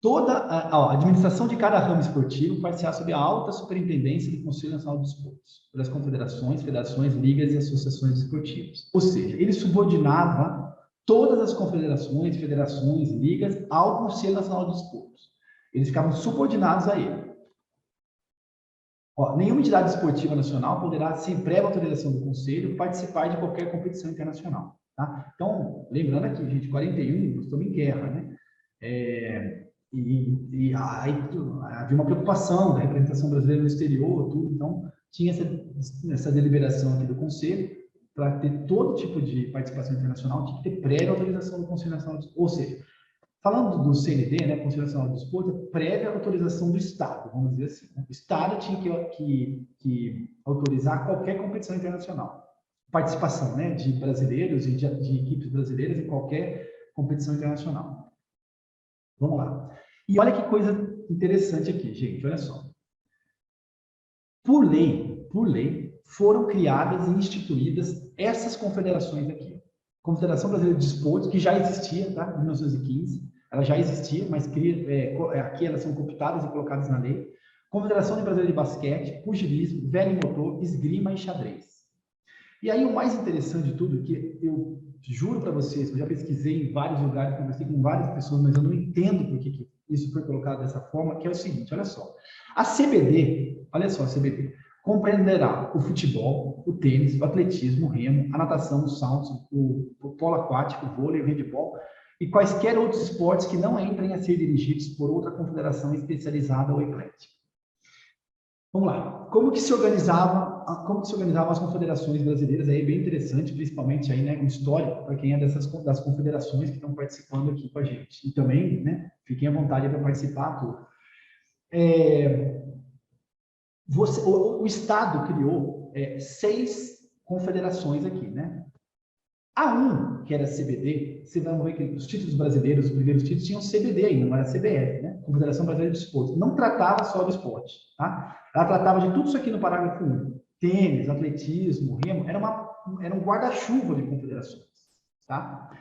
Toda a administração de cada ramo esportivo far-se-á sob a alta superintendência do Conselho Nacional de Esportes, pelas confederações, federações, ligas e associações esportivas. Ou seja, ele subordinava todas as confederações, federações, ligas ao Conselho Nacional de Esportes. Eles ficavam subordinados a ele. Nenhuma entidade esportiva nacional poderá, sem prévia autorização do Conselho, participar de qualquer competição internacional. Tá? Então, lembrando aqui, gente, 41, nós estamos em guerra, né? E aí havia uma preocupação da representação brasileira no exterior, tudo, então tinha essa deliberação aqui do Conselho, para ter todo tipo de participação internacional, tinha que ter prévia autorização do Conselho Nacional de Esporte. Ou seja, falando do CND, né, Conselho Nacional de Esporte, prévia autorização do Estado, vamos dizer assim. Né? O Estado tinha que autorizar qualquer competição internacional. Participação, né, de brasileiros e de equipes brasileiras em qualquer competição internacional. Vamos lá. E olha que coisa interessante aqui, gente, olha só. Por lei, foram criadas e instituídas essas confederações aqui. Confederação Brasileira de Desportos, que já existia, tá? Em 1915, ela já existia, mas aqui elas são cooptadas e colocadas na lei. Confederação Brasileira de Basquete, Pugilismo, Vôlei Motor, Esgrima e Xadrez. E aí o mais interessante de tudo, que eu juro para vocês, eu já pesquisei em vários lugares, conversei com várias pessoas, mas eu não entendo por que isso foi colocado dessa forma, que é o seguinte, olha só. A CBD, olha só, a CBD, compreenderá o futebol, o tênis, o atletismo, o remo, a natação, o salto, o polo aquático, o vôlei, o handebol e quaisquer outros esportes que não entrem a ser dirigidos por outra confederação especializada ou eclética. Vamos lá. Como que se organizavam as confederações brasileiras? Aí é bem interessante, principalmente aí, né, um histórico para quem é das confederações que estão participando aqui com a gente. E também, né, fiquem à vontade para participar tudo. O Estado criou 6 confederações aqui, né? A 1, que era a CBD, vocês vão ver que os títulos brasileiros, os primeiros títulos, tinham CBD ainda, não era CBF, né? Confederação Brasileira de Desportos. Não tratava só do esporte, tá? Ela tratava de tudo isso aqui no parágrafo 1. Tênis, atletismo, remo, era um guarda-chuva de confederações, tá?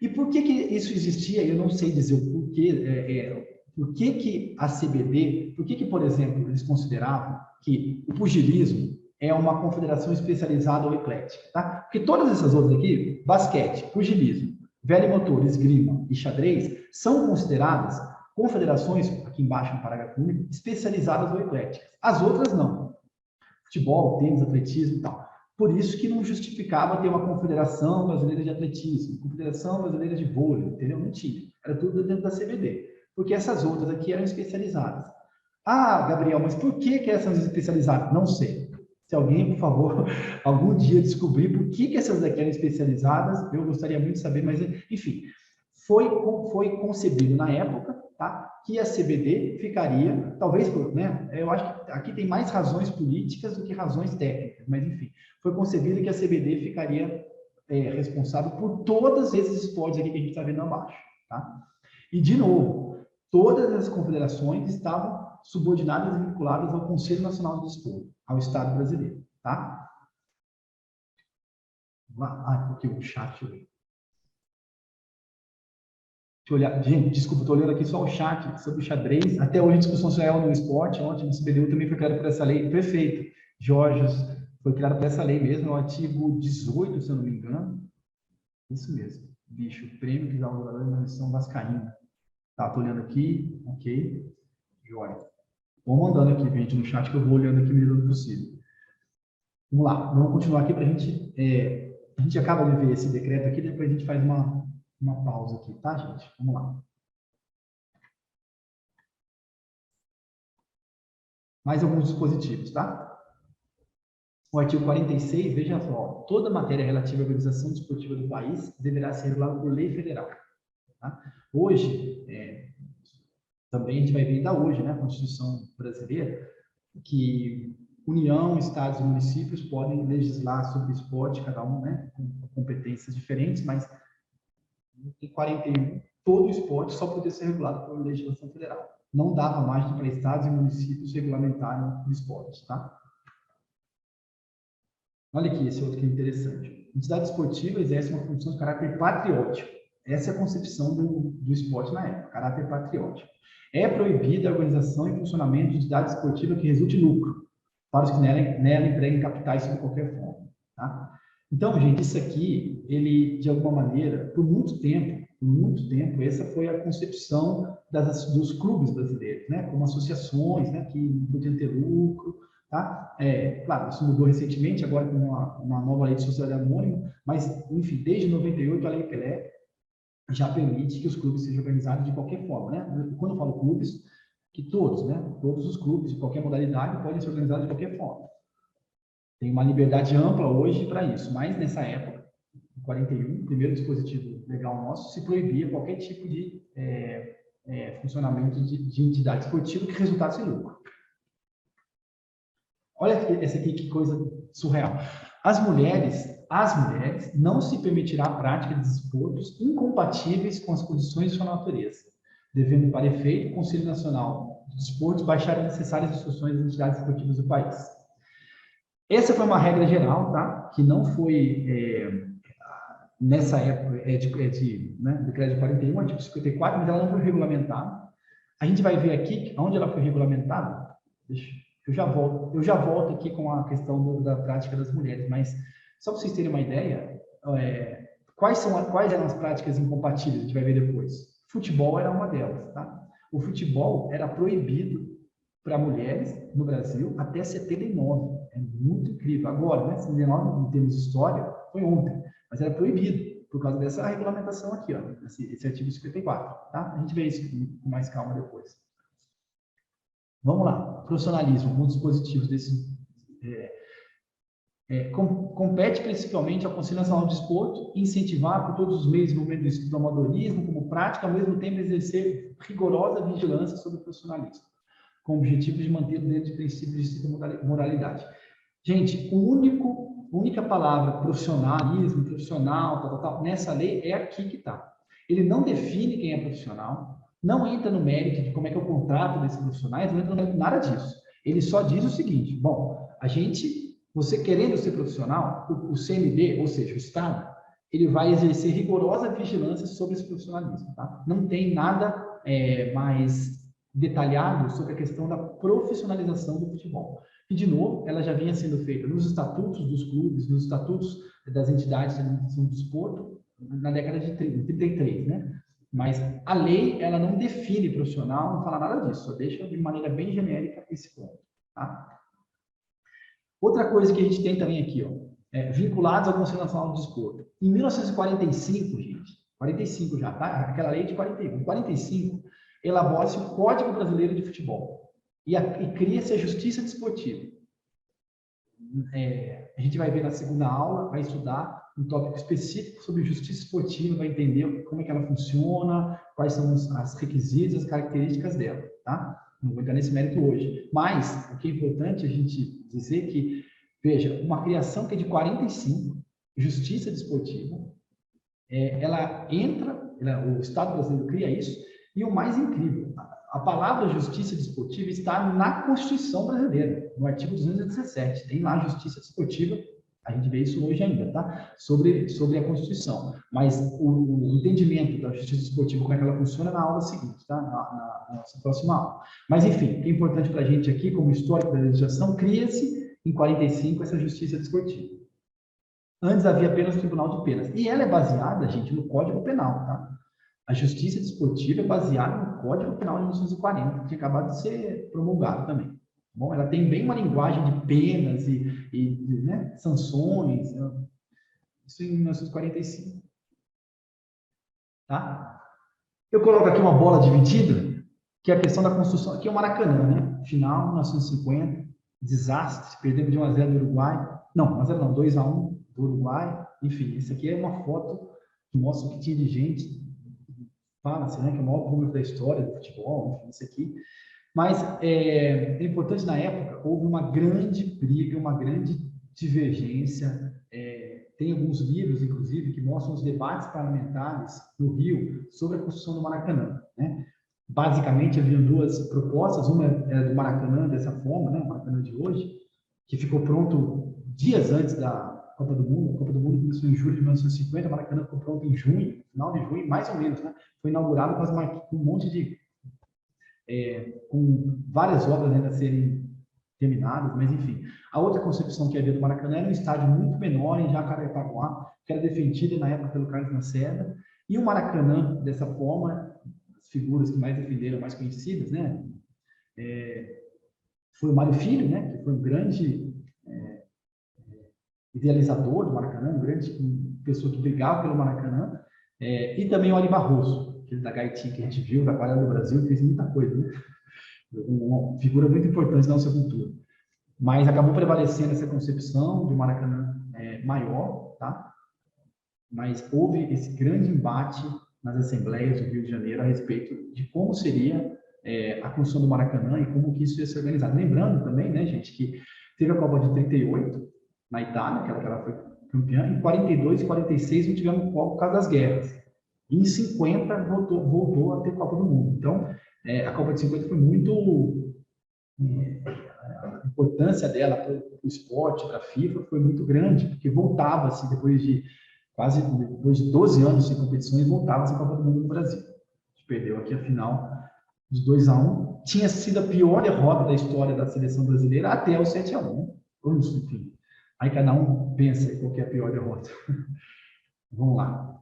E por que isso existia? Eu não sei dizer o porquê, por que a CBD, por que, por exemplo, eles consideravam que o pugilismo é uma confederação especializada ou eclética, tá? Porque todas essas outras aqui, basquete, pugilismo, vôlei motor, esgrima e xadrez, são consideradas confederações, aqui embaixo no parágrafo único, especializadas ou ecléticas. As outras não. Futebol, tênis, atletismo e tal. Por isso que não justificava ter uma confederação brasileira de atletismo, confederação brasileira de vôlei, entendeu? Não tinha. Era tudo dentro da CBD. Porque essas outras aqui eram especializadas. Ah, Gabriel, mas por que essas são especializadas? Não sei. Se alguém, por favor, algum dia descobrir por que essas daqui eram especializadas, eu gostaria muito de saber, mas, enfim, foi concebido na época, tá, que a CBD ficaria, talvez, né, eu acho que aqui tem mais razões políticas do que razões técnicas, mas, enfim, foi concebido que a CBD ficaria responsável por todos esses esportes aqui que a gente está vendo abaixo, tá? E, de novo, todas as confederações estavam subordinadas e vinculadas ao Conselho Nacional de Desporto, ao Estado brasileiro, tá? Porque o chat... Deixa eu olhar. Gente, desculpa, estou olhando aqui só o chat sobre o xadrez. Até hoje a discussão social no esporte, ontem no CBDU também foi criada por essa lei. Perfeito. Jorge, foi criada por essa lei mesmo, no artigo 18, se eu não me engano. Isso mesmo. Bicho, prêmio que dá o jogador na missão vascaína. Tá, estou olhando aqui. Ok. Joia. Vou mandando aqui, gente, no chat, que eu vou olhando aqui o melhor possível. Vamos lá, vamos continuar aqui para a gente... a gente acaba de ver esse decreto aqui, depois a gente faz uma pausa aqui, tá, gente? Vamos lá. Mais alguns dispositivos, tá? O artigo 46, veja só, toda matéria relativa à organização desportiva do país deverá ser regulada por lei federal. Tá? Hoje, também a gente vai ver ainda hoje, né, a Constituição brasileira, que União, Estados e municípios podem legislar sobre esporte, cada um, né, com competências diferentes, mas em 41, todo o esporte só podia ser regulado por legislação federal. Não dava margem para estados e municípios regulamentarem o esporte, tá? Olha aqui, esse outro que é interessante. A entidade esportiva exerce uma função de caráter patriótico. Essa é a concepção do esporte na época, caráter patriótico. É proibida a organização e funcionamento de entidade esportiva que resulte em lucro, para os que nela empreguem capitais sob qualquer forma. Tá? Então, gente, isso aqui, ele, de alguma maneira, por muito tempo, essa foi a concepção dos clubes brasileiros, né? Como associações, né? Que não podiam ter lucro. Tá? Claro, isso mudou recentemente, agora com uma nova lei de sociedade anônima, mas, enfim, desde 98 a Lei Pelé já permite que os clubes sejam organizados de qualquer forma, né? Quando eu falo clubes, que todos, né? Todos os clubes, de qualquer modalidade, podem ser organizados de qualquer forma. Tem uma liberdade ampla hoje para isso, mas nessa época, em 41, o primeiro dispositivo legal nosso, se proibia qualquer tipo de funcionamento de entidade esportiva que resultasse em lucro. Olha essa aqui, que coisa surreal. As mulheres não se permitirá a prática de desportos incompatíveis com as condições de sua natureza, devendo, para efeito, o Conselho Nacional de Desportos baixar as necessárias instruções das entidades esportivas do país. Essa foi uma regra geral, tá? Que não foi, nessa época, decreto de 41, artigo 54, mas ela não foi regulamentada. A gente vai ver aqui onde ela foi regulamentada. Eu já volto aqui com a questão da prática das mulheres, mas só para vocês terem uma ideia, quais eram as práticas incompatíveis, a gente vai ver depois. Futebol era uma delas, tá? O futebol era proibido para mulheres no Brasil até 79. É muito incrível. Agora, né, 79, em termos de história, foi ontem, mas era proibido por causa dessa regulamentação aqui, ó, esse artigo 54, tá? A gente vê isso com mais calma depois. Vamos lá, profissionalismo, com dispositivos desse... compete principalmente ao Conselho Nacional de Desporto incentivar por todos os meios o desenvolvimento do amadorismo como prática, ao mesmo tempo exercer rigorosa vigilância sobre o profissionalismo, com o objetivo de manter dentro de princípios de moralidade. Gente, a única palavra profissionalismo, profissional, tal, nessa lei é aqui que está. Ele não define quem é profissional, não entra no mérito de como é que é o contrato desses profissionais, não entra no mérito nada disso. Ele só diz o seguinte: bom, você querendo ser profissional, o CND, ou seja, o Estado, ele vai exercer rigorosa vigilância sobre esse profissionalismo, tá? Não tem nada mais detalhado sobre a questão da profissionalização do futebol. E, de novo, ela já vinha sendo feita nos estatutos dos clubes, nos estatutos das entidades de administração do desporto, na década de 33, né? Mas a lei, ela não define profissional, não fala nada disso, só deixa de maneira bem genérica esse ponto, tá? Outra coisa que a gente tem também aqui, ó, vinculados ao Conselho Nacional de Desporto. Em 1945, gente, 45 já, tá? Aquela lei de 41. Em 45, elabora-se o Código Brasileiro de Futebol e cria-se a Justiça Desportiva. A gente vai ver na segunda aula, vai estudar um tópico específico sobre justiça esportiva, vai entender como é que ela funciona, quais são os requisitos, as características dela, tá? Não vou entrar nesse mérito hoje. Mas o que é importante a gente dizer que, veja, uma criação que é de 45, justiça desportiva, o Estado brasileiro cria isso, e o mais incrível, a palavra justiça desportiva está na Constituição brasileira, no artigo 217, tem lá justiça desportiva, a gente vê isso hoje ainda, tá? Sobre a Constituição. Mas o entendimento da justiça desportiva, como é que ela funciona, na aula seguinte, tá? Na nossa próxima aula. Mas, enfim, o que é importante para a gente aqui, como histórico da legislação, cria-se em 45 essa justiça desportiva. Antes havia apenas o Tribunal de Penas. E ela é baseada, gente, no Código Penal, tá? A justiça desportiva é baseada no Código Penal de 1940, que tinha acabado de ser promulgado também. Bom, ela tem bem uma linguagem de penas e né, sanções. Isso em 1945. Tá? Eu coloco aqui uma bola dividida, que é a questão da construção. Aqui é o Maracanã, né? final, 1950, desastre, perdemos de 1-0 do Uruguai. Não, 1-0 não, 2-1 do Uruguai. Enfim, isso aqui é uma foto que mostra o que tinha de gente. Fala-se, né, que é o maior público da história do futebol, enfim, isso aqui. Mas é importante, na época, houve uma grande briga, uma grande divergência. Tem alguns livros, inclusive, que mostram os debates parlamentares no Rio sobre a construção do Maracanã, né? Basicamente, haviam duas propostas, uma era do Maracanã dessa forma, né, o Maracanã de hoje, que ficou pronto dias antes da Copa do Mundo. A Copa do Mundo começou em julho de 1950, o Maracanã ficou pronto em junho, final de junho, mais ou menos, né? Foi inaugurado com um monte de... com várias obras ainda a serem terminadas, mas enfim. A outra concepção que havia do Maracanã era um estádio muito menor, em Jacarepaguá, que era defendido na época pelo Carlos Lacerda, e o Maracanã, dessa forma, as figuras que mais defenderam, mais conhecidas, né? Foi o Mário Filho, né? Que foi um grande idealizador do Maracanã, uma grande pessoa que brigava pelo Maracanã, e também o Ari Barroso, aquele da Gaitinha que a gente viu, da Aquarela do Brasil, fez muita coisa, né? Uma figura muito importante na nossa cultura. Mas acabou prevalecendo essa concepção de Maracanã maior, tá? Mas houve esse grande embate nas assembleias do Rio de Janeiro a respeito de como seria a construção do Maracanã e como que isso ia ser organizado. Lembrando também, né, gente, que teve a Copa de 38 na Itália, que ela foi campeã, em 42 e 46 não tivemos Copa por causa das guerras. E em 50 voltou a ter Copa do Mundo. Então, a Copa de 50 foi muito... a importância dela para o esporte, para a FIFA, foi muito grande, porque voltava-se, depois de 12 anos sem competições, voltava-se a Copa do Mundo no Brasil. A gente perdeu aqui a final de 2-1. Tinha sido a pior derrota da história da seleção brasileira até o 7-1. Enfim, aí cada um pensa qual que é a pior derrota. Vamos lá.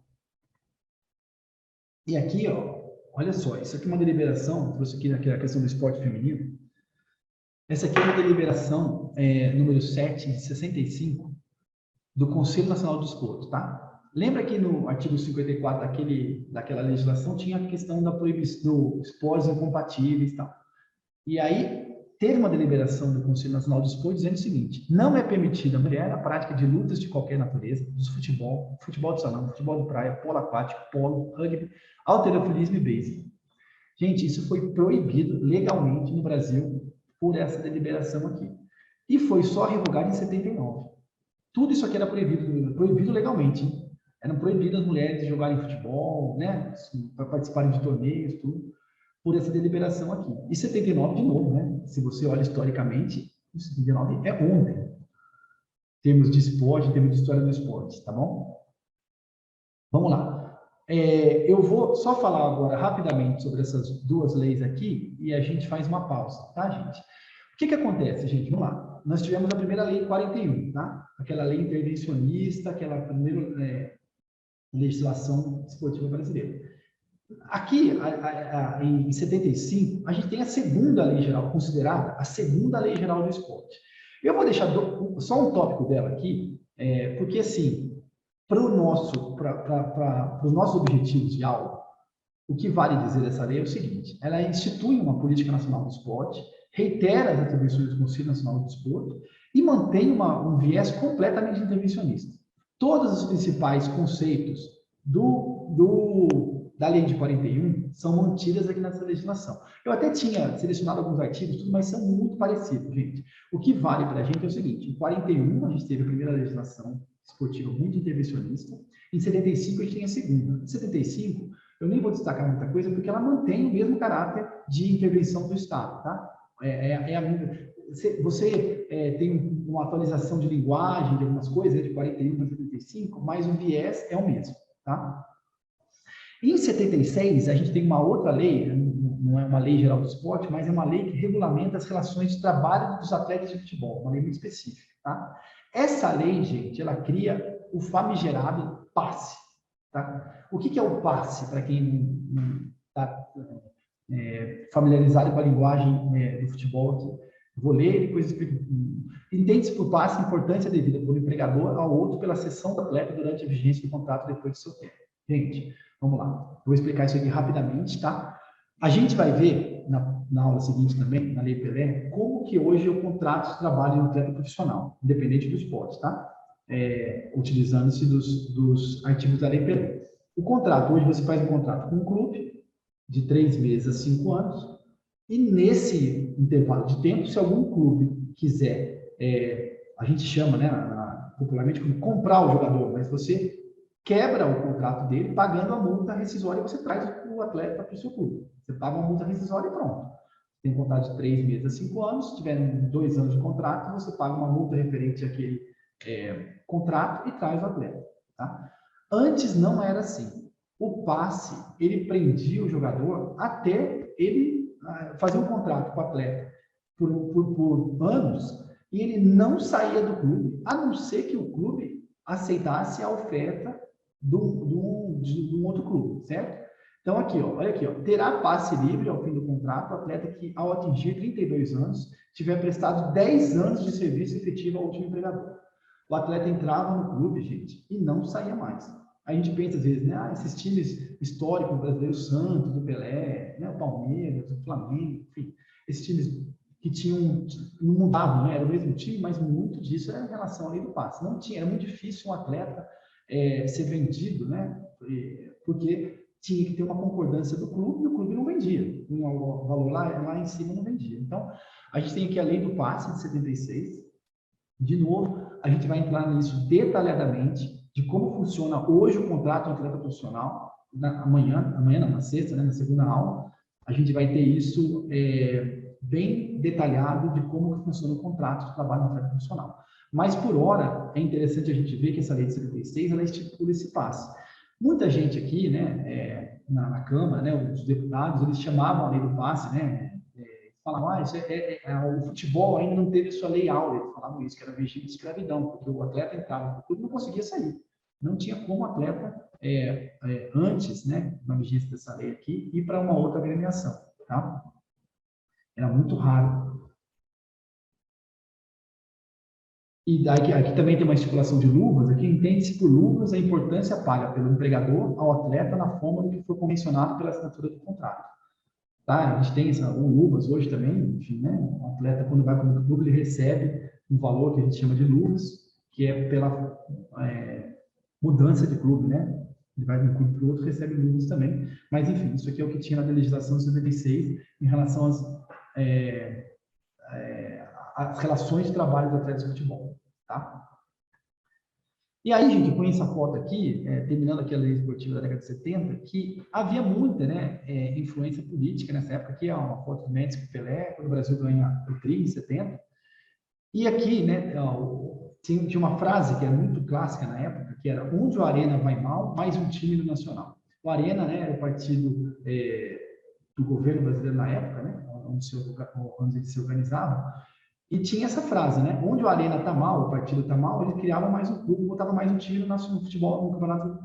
E aqui, ó, olha só, isso aqui é uma deliberação, trouxe aqui naquela questão do esporte feminino. Essa aqui é uma deliberação número 7 de 65 do Conselho Nacional do Desporto, tá? Lembra que no artigo 54 daquela legislação tinha a questão da proibição do esportes incompatíveis e tal. E aí teve uma deliberação do Conselho Nacional do Desporto dizendo o seguinte: não é permitida à mulher a prática de lutas de qualquer natureza, de futebol de salão, futebol de praia, polo aquático, polo, rugby, halterofilismo e beisebol. Gente, isso foi proibido legalmente no Brasil por essa deliberação aqui. E foi só revogado em 79. Tudo isso aqui era proibido legalmente. Hein? Eram proibidas as mulheres de jogarem futebol, né? Para participarem de torneios, tudo, por essa deliberação aqui. E 79 de novo, né? Se você olha historicamente, 79 é ontem. Em termos de esporte, em termos de história do esporte, tá bom? Vamos lá. Eu vou só falar agora rapidamente sobre essas duas leis aqui e a gente faz uma pausa, tá, gente? O que acontece, gente? Vamos lá. Nós tivemos a primeira lei 41, tá? Aquela lei intervencionista, aquela primeira legislação esportiva brasileira. Aqui, em 75, a gente tem a segunda lei geral, considerada a segunda lei geral do esporte. Eu vou deixar só um tópico dela aqui, porque assim, para os nossos objetivos de aula, o que vale dizer dessa lei é o seguinte: ela institui uma política nacional do esporte, reitera as atribuições do Conselho Nacional do Desporto e mantém um viés completamente intervencionista. Todos os principais conceitos da lei de 41 são mantidas aqui nessa legislação. Eu até tinha selecionado alguns artigos, mas são muito parecidos, gente. O que vale para a gente é o seguinte: em 41 a gente teve a primeira legislação esportiva muito intervencionista, em 75 a gente tem a segunda. Em 75, eu nem vou destacar muita coisa, porque ela mantém o mesmo caráter de intervenção do Estado, tá? Você tem uma atualização de linguagem, de algumas coisas, de 41 para 75, mas o viés é o mesmo, tá? Em 76, a gente tem uma outra lei, não é uma lei geral do esporte, mas é uma lei que regulamenta as relações de trabalho dos atletas de futebol, uma lei muito específica, tá? Essa lei, gente, ela cria o famigerado passe, tá? O que é o passe, para quem não está familiarizado com a linguagem do futebol aqui? Vou ler e depois explico. Entende-se por passe a importância devida por um empregador ao outro pela cessão do atleta durante a vigência do contrato depois do seu tempo. Gente, vamos lá. Eu vou explicar isso aqui rapidamente, tá? A gente vai ver na aula seguinte também, na Lei Pelé, como que hoje eu contrato esse trabalho de atleta profissional, independente do esporte, tá? Utilizando-se dos artigos da Lei Pelé. O contrato, hoje você faz um contrato com um clube de 3 meses a 5 anos, e nesse intervalo de tempo, se algum clube quiser, a gente chama, né, popularmente, como comprar o jogador, mas você quebra o contrato dele pagando a multa rescisória e você traz o atleta para o seu clube. Você paga uma multa rescisória e pronto. Tem um contrato de 3 meses a 5 anos, se tiver 2 anos de contrato, você paga uma multa referente àquele contrato e traz o atleta. Tá? Antes não era assim. O passe, ele prendia o jogador até ele fazer um contrato com o atleta por anos e ele não saía do clube, a não ser que o clube aceitasse a oferta de um outro clube, certo? Então, aqui, ó, olha aqui, ó, terá passe livre ao fim do contrato o atleta que, ao atingir 32 anos, tiver prestado 10 anos de serviço efetivo ao último empregador. O atleta entrava no clube, gente, e não saía mais. A gente pensa, às vezes, né, esses times históricos brasileiros, Santos, do Pelé, né, o Palmeiras, o Flamengo, enfim, esses times que tinham, não mudavam, né, era o mesmo time, mas muito disso era em relação à lei do passe. Não tinha, era muito difícil um atleta ser vendido, né, porque tinha que ter uma concordância do clube e o clube não vendia. O valor lá em cima não vendia. Então, a gente tem aqui a lei do passe de 76. De novo, a gente vai entrar nisso detalhadamente, de como funciona hoje o contrato de atleta profissional. Amanhã não, na sexta, né, na segunda aula, a gente vai ter isso bem detalhado de como funciona o contrato de trabalho de atleta profissional. Mas, por hora, é interessante a gente ver que essa lei de 76, ela estipula esse passe. Muita gente aqui, né, na Câmara, né, os deputados, eles chamavam a lei do passe, né, falavam, o futebol ainda não teve sua lei áurea, eles falavam isso, que era regime de escravidão, porque o atleta entrava no clube e não conseguia sair. Não tinha como o atleta, antes, né, na vigência dessa lei aqui, ir para uma outra agremiação, tá? Era muito raro. E aqui também tem uma estipulação de luvas, aqui entende-se por luvas a importância paga pelo empregador ao atleta na forma do que for convencionado pela assinatura do contrato. Tá? A gente tem o luvas hoje também, enfim, né? O atleta, quando vai para o clube, ele recebe um valor que a gente chama de luvas, que é pela mudança de clube, né? Ele vai de um clube para o outro, recebe luvas também. Mas, enfim, isso aqui é o que tinha na legislação de 76 em relação às relações de trabalho dos atletas de futebol. Tá? E aí, gente, eu ponho essa foto aqui, terminando aquela lei esportiva da década de 70, que havia muita, né, influência política nessa época. Aqui é uma foto do Médici com o Pelé, quando o Brasil ganha o Tri, em 70. E aqui, né, tinha uma frase que era muito clássica na época, que era: onde o Arena vai mal, mais um time do Nacional. O Arena, né, era o partido do governo brasileiro na época, né, onde eles se organizavam. E tinha essa frase, né? Onde o Arena está mal, o partido está mal, ele criava mais um clube, botava mais um time no futebol, no Campeonato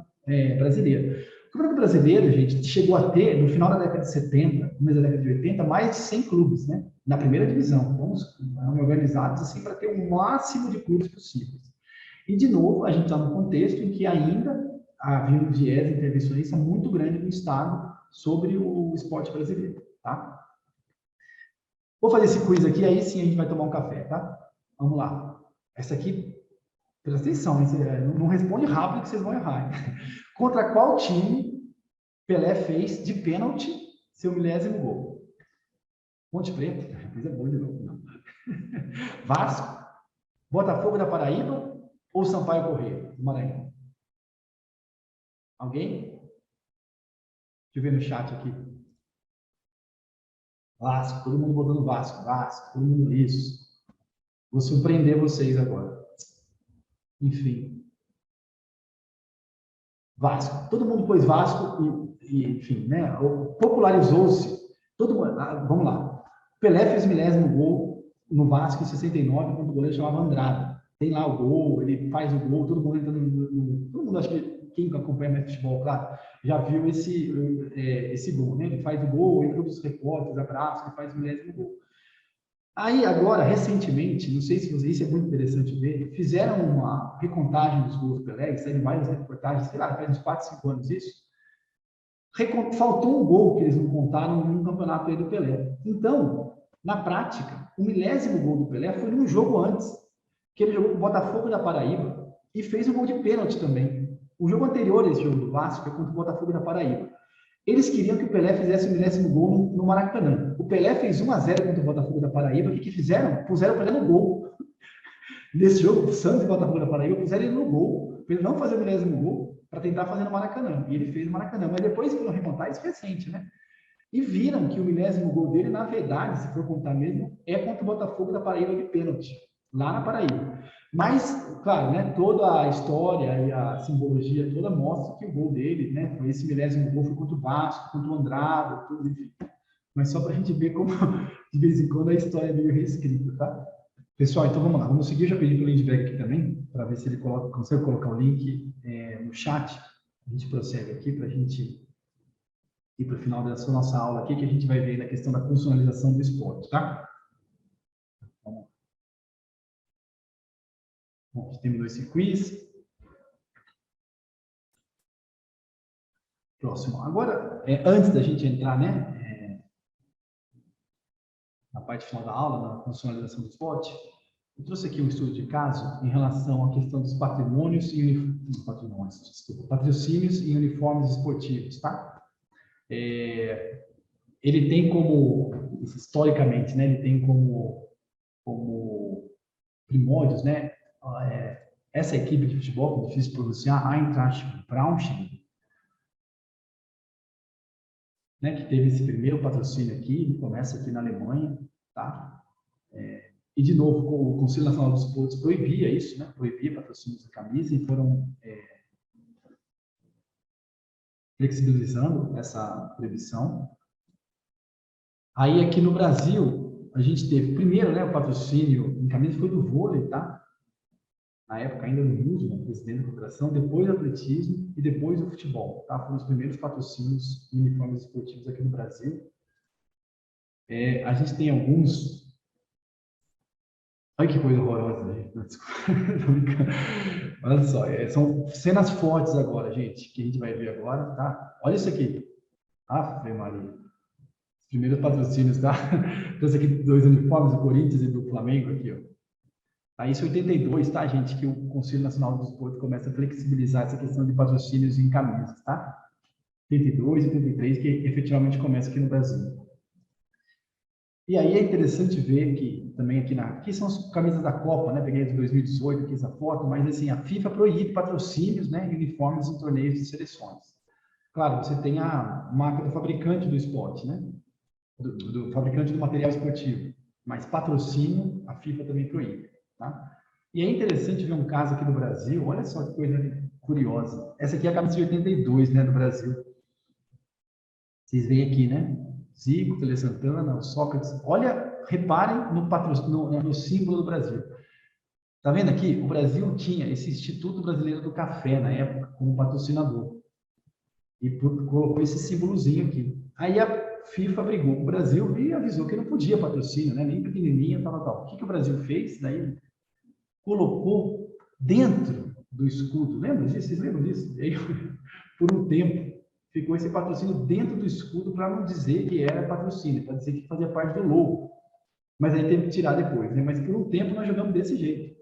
Brasileiro. O Campeonato Brasileiro, gente, chegou a ter, no final da década de 70, no começo da década de 80, mais de 100 clubes, né? Na primeira divisão. Vamos organizados assim para ter o máximo de clubes possíveis. E, de novo, a gente está num contexto em que ainda havia um viés intervencionista muito grande do Estado sobre o esporte brasileiro, tá? Vou fazer esse quiz aqui, aí sim a gente vai tomar um café, tá? Vamos lá. Essa aqui, presta atenção, não responde rápido que vocês vão errar. Contra qual time Pelé fez de pênalti seu milésimo gol? Ponte Preta, coisa boa de novo. Não. Vasco, Botafogo da Paraíba ou Sampaio Corrêa, do Maranhão? Alguém? Deixa eu ver no chat aqui. Vasco, todo mundo botando Vasco, todo mundo isso. Vou surpreender vocês agora. Enfim. Vasco. Todo mundo pôs Vasco e enfim, né? Popularizou-se. Todo mundo, vamos lá. Pelé fez o milésimo gol no Vasco em 69, quando o goleiro chamava Andrada. Tem lá o gol, ele faz o gol, todo mundo entra todo mundo, acho que quem acompanha mais futebol, claro, já viu esse gol, né? Ele faz o gol, entra os repórteres, abraça, ele faz o milésimo gol. Aí, agora, recentemente, não sei se vocês, isso é muito interessante ver, fizeram uma recontagem dos gols do Pelé, saíram várias reportagens, sei lá, faz uns 4, 5 anos isso, faltou um gol que eles não contaram num campeonato aí do Pelé. Então, na prática, o 10º gol do Pelé foi num jogo antes, que ele jogou com o Botafogo da Paraíba e fez um gol de pênalti também. O jogo anterior a esse jogo do Vasco é contra o Botafogo da Paraíba. Eles queriam que o Pelé fizesse o 10º gol no Maracanã. O Pelé fez 1-0 contra o Botafogo da Paraíba. O que fizeram? Puseram o Pelé no gol. Nesse jogo, o Santos e o Botafogo da Paraíba puseram ele no gol, para ele não fazer o 10º gol, para tentar fazer no Maracanã. E ele fez no Maracanã. Mas depois que foram remontar, isso é recente, né? E viram que o 10º gol dele, na verdade, se for contar mesmo, é contra o Botafogo da Paraíba de pênalti, lá na Paraíba. Mas, claro, né, toda a história e a simbologia toda mostra que o gol dele, né, foi esse 10º gol, foi contra o Vasco, contra o Andrada, tudo, enfim. Mas só para a gente ver como, de vez em quando, a história é meio reescrita, tá? Pessoal, então vamos lá. Vamos seguir. Eu já pedi para o Lindbergh aqui também, para ver se ele consegue colocar o link no chat. A gente prossegue aqui para a gente ir para o final dessa nossa aula aqui, que a gente vai ver na questão da funcionalização do esporte, tá? Vamos lá. Bom, a gente terminou esse quiz. Próximo. Agora, antes da gente entrar, né, na parte final da aula, na funcionalização do esporte, eu trouxe aqui um estudo de caso em relação à questão dos patrocínios e uniformes esportivos, tá? Ele tem como, historicamente, né, ele tem como primórdios, né, essa equipe de futebol, que é difícil pronunciar, Eintracht Braunschweig, né, que teve esse primeiro patrocínio aqui, começa aqui na Alemanha, tá? E, de novo, o Conselho Nacional dos Esportes proibia isso, né? Proibia patrocínios de camisa, e foram flexibilizando essa proibição. Aí, aqui no Brasil, a gente teve, primeiro, né, o patrocínio em camisa foi do vôlei, tá? Na época, ainda no Musman, presidente da federação, depois do atletismo e depois do futebol, tá? Foram os primeiros patrocínios em uniformes esportivos aqui no Brasil. A gente tem alguns... Olha que coisa horrorosa, gente. Tô brincando. Olha só, são cenas fortes agora, gente, que a gente vai ver agora, tá? Olha isso aqui. Ave Maria. Os primeiros patrocínios, tá? Trouxe aqui 2 uniformes do Corinthians e do Flamengo aqui, ó. Tá, isso em 82, tá, gente? Que o Conselho Nacional do Esporte começa a flexibilizar essa questão de patrocínios em camisas, tá? 82 e 83, que efetivamente começa aqui no Brasil. E aí é interessante ver que também aqui são as camisas da Copa, né? Peguei de 2018 aqui essa foto, mas assim, a FIFA proíbe patrocínios, né, e uniformes em torneios de seleções. Claro, você tem a marca do fabricante do esporte, né? Do fabricante do material esportivo, mas patrocínio a FIFA também proíbe, tá? E é interessante ver um caso aqui do Brasil, olha só que coisa curiosa. Essa aqui é a camisa de 82, né, do Brasil. Vocês veem aqui, né? Zico, Tele Santana, o Sócrates. Olha, reparem no símbolo do Brasil. Tá vendo aqui? O Brasil tinha esse Instituto Brasileiro do Café, na época, como patrocinador. E colocou esse símbolozinho aqui. Aí a FIFA brigou com o Brasil e avisou que não podia patrocínio, né? Nem pequenininha, tal. O que o Brasil fez? Daí colocou dentro do escudo. Lembra disso? Vocês lembram disso? E aí, por um tempo, ficou esse patrocínio dentro do escudo para não dizer que era patrocínio, para dizer que fazia parte do logo. Mas aí teve que tirar depois, né? Mas por um tempo nós jogamos desse jeito,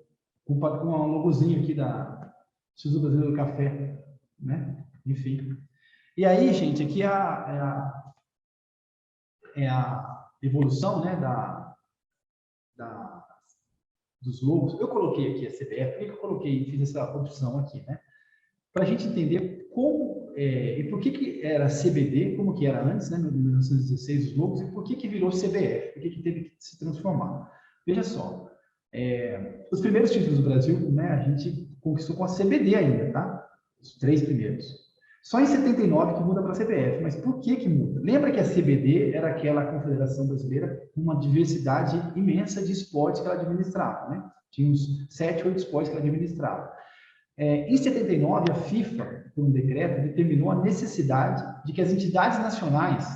com um logozinho aqui da Instituto Brasileiro do Café, né? Enfim. E aí, gente, aqui é a evolução, né, dos logos. Eu coloquei aqui a CBF, por que eu coloquei, fiz essa opção aqui, né? Para a gente entender como e por que era CBD, como que era antes, né, em 1916, os logos, e por que virou CBF, por que teve que se transformar. Veja só, os primeiros títulos do Brasil, né, a gente conquistou com a CBD ainda, tá? Os 3 primeiros. Só em 79 que muda para a CBF, mas por que muda? Lembra que a CBD era aquela confederação brasileira com uma diversidade imensa de esportes que ela administrava, né? Tinha uns 7, 8 esportes que ela administrava. Em 79, a FIFA, por um decreto, determinou a necessidade de que as entidades nacionais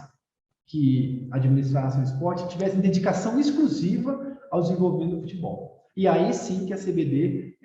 que administrassem o esporte tivessem dedicação exclusiva ao desenvolvimento do futebol. E aí sim que a CBD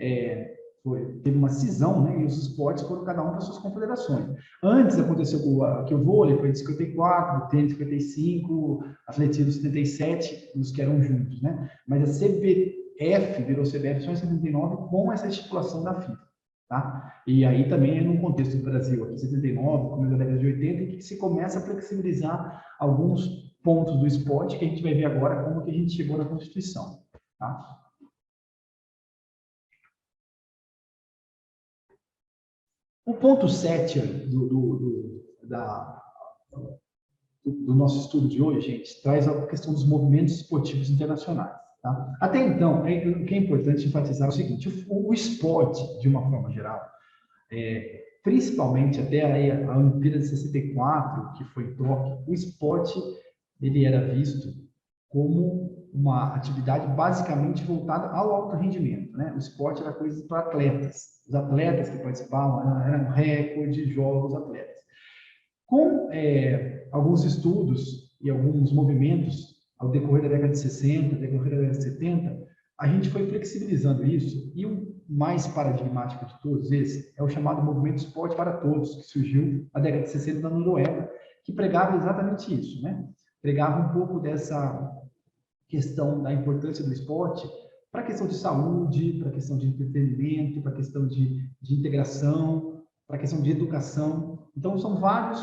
teve uma cisão, né? E os esportes foram cada um para suas confederações. Antes aconteceu que o vôlei foi de 54, o tênis 55, atletismo 77, os que eram juntos, né? Mas a CBF virou CBF só em 79 com essa estipulação da FIFA, tá? E aí também é num contexto do Brasil, aqui em 79, começo da década de 80, em que se começa a flexibilizar alguns pontos do esporte que a gente vai ver agora como que a gente chegou na Constituição, tá? O ponto 7 do nosso estudo de hoje, gente, traz a questão dos movimentos esportivos internacionais. Tá? Até então, o que é importante enfatizar é o seguinte, o esporte, de uma forma geral, principalmente até a Olimpíada de 64, que foi em Tóquio, o esporte ele era visto como uma atividade basicamente voltada ao alto rendimento, né? O esporte era coisa para atletas. Os atletas que participavam eram recordes, jogos, atletas. Com alguns estudos e alguns movimentos ao decorrer da década de 60, decorrer da década de 70, a gente foi flexibilizando isso, e o mais paradigmático de todos esses é o chamado movimento esporte para todos, que surgiu na década de 60 na Noruega, que pregava exatamente isso, né? Pregava um pouco dessa questão da importância do esporte para a questão de saúde, para a questão de entretenimento, para a questão de integração, para a questão de educação. Então, são vários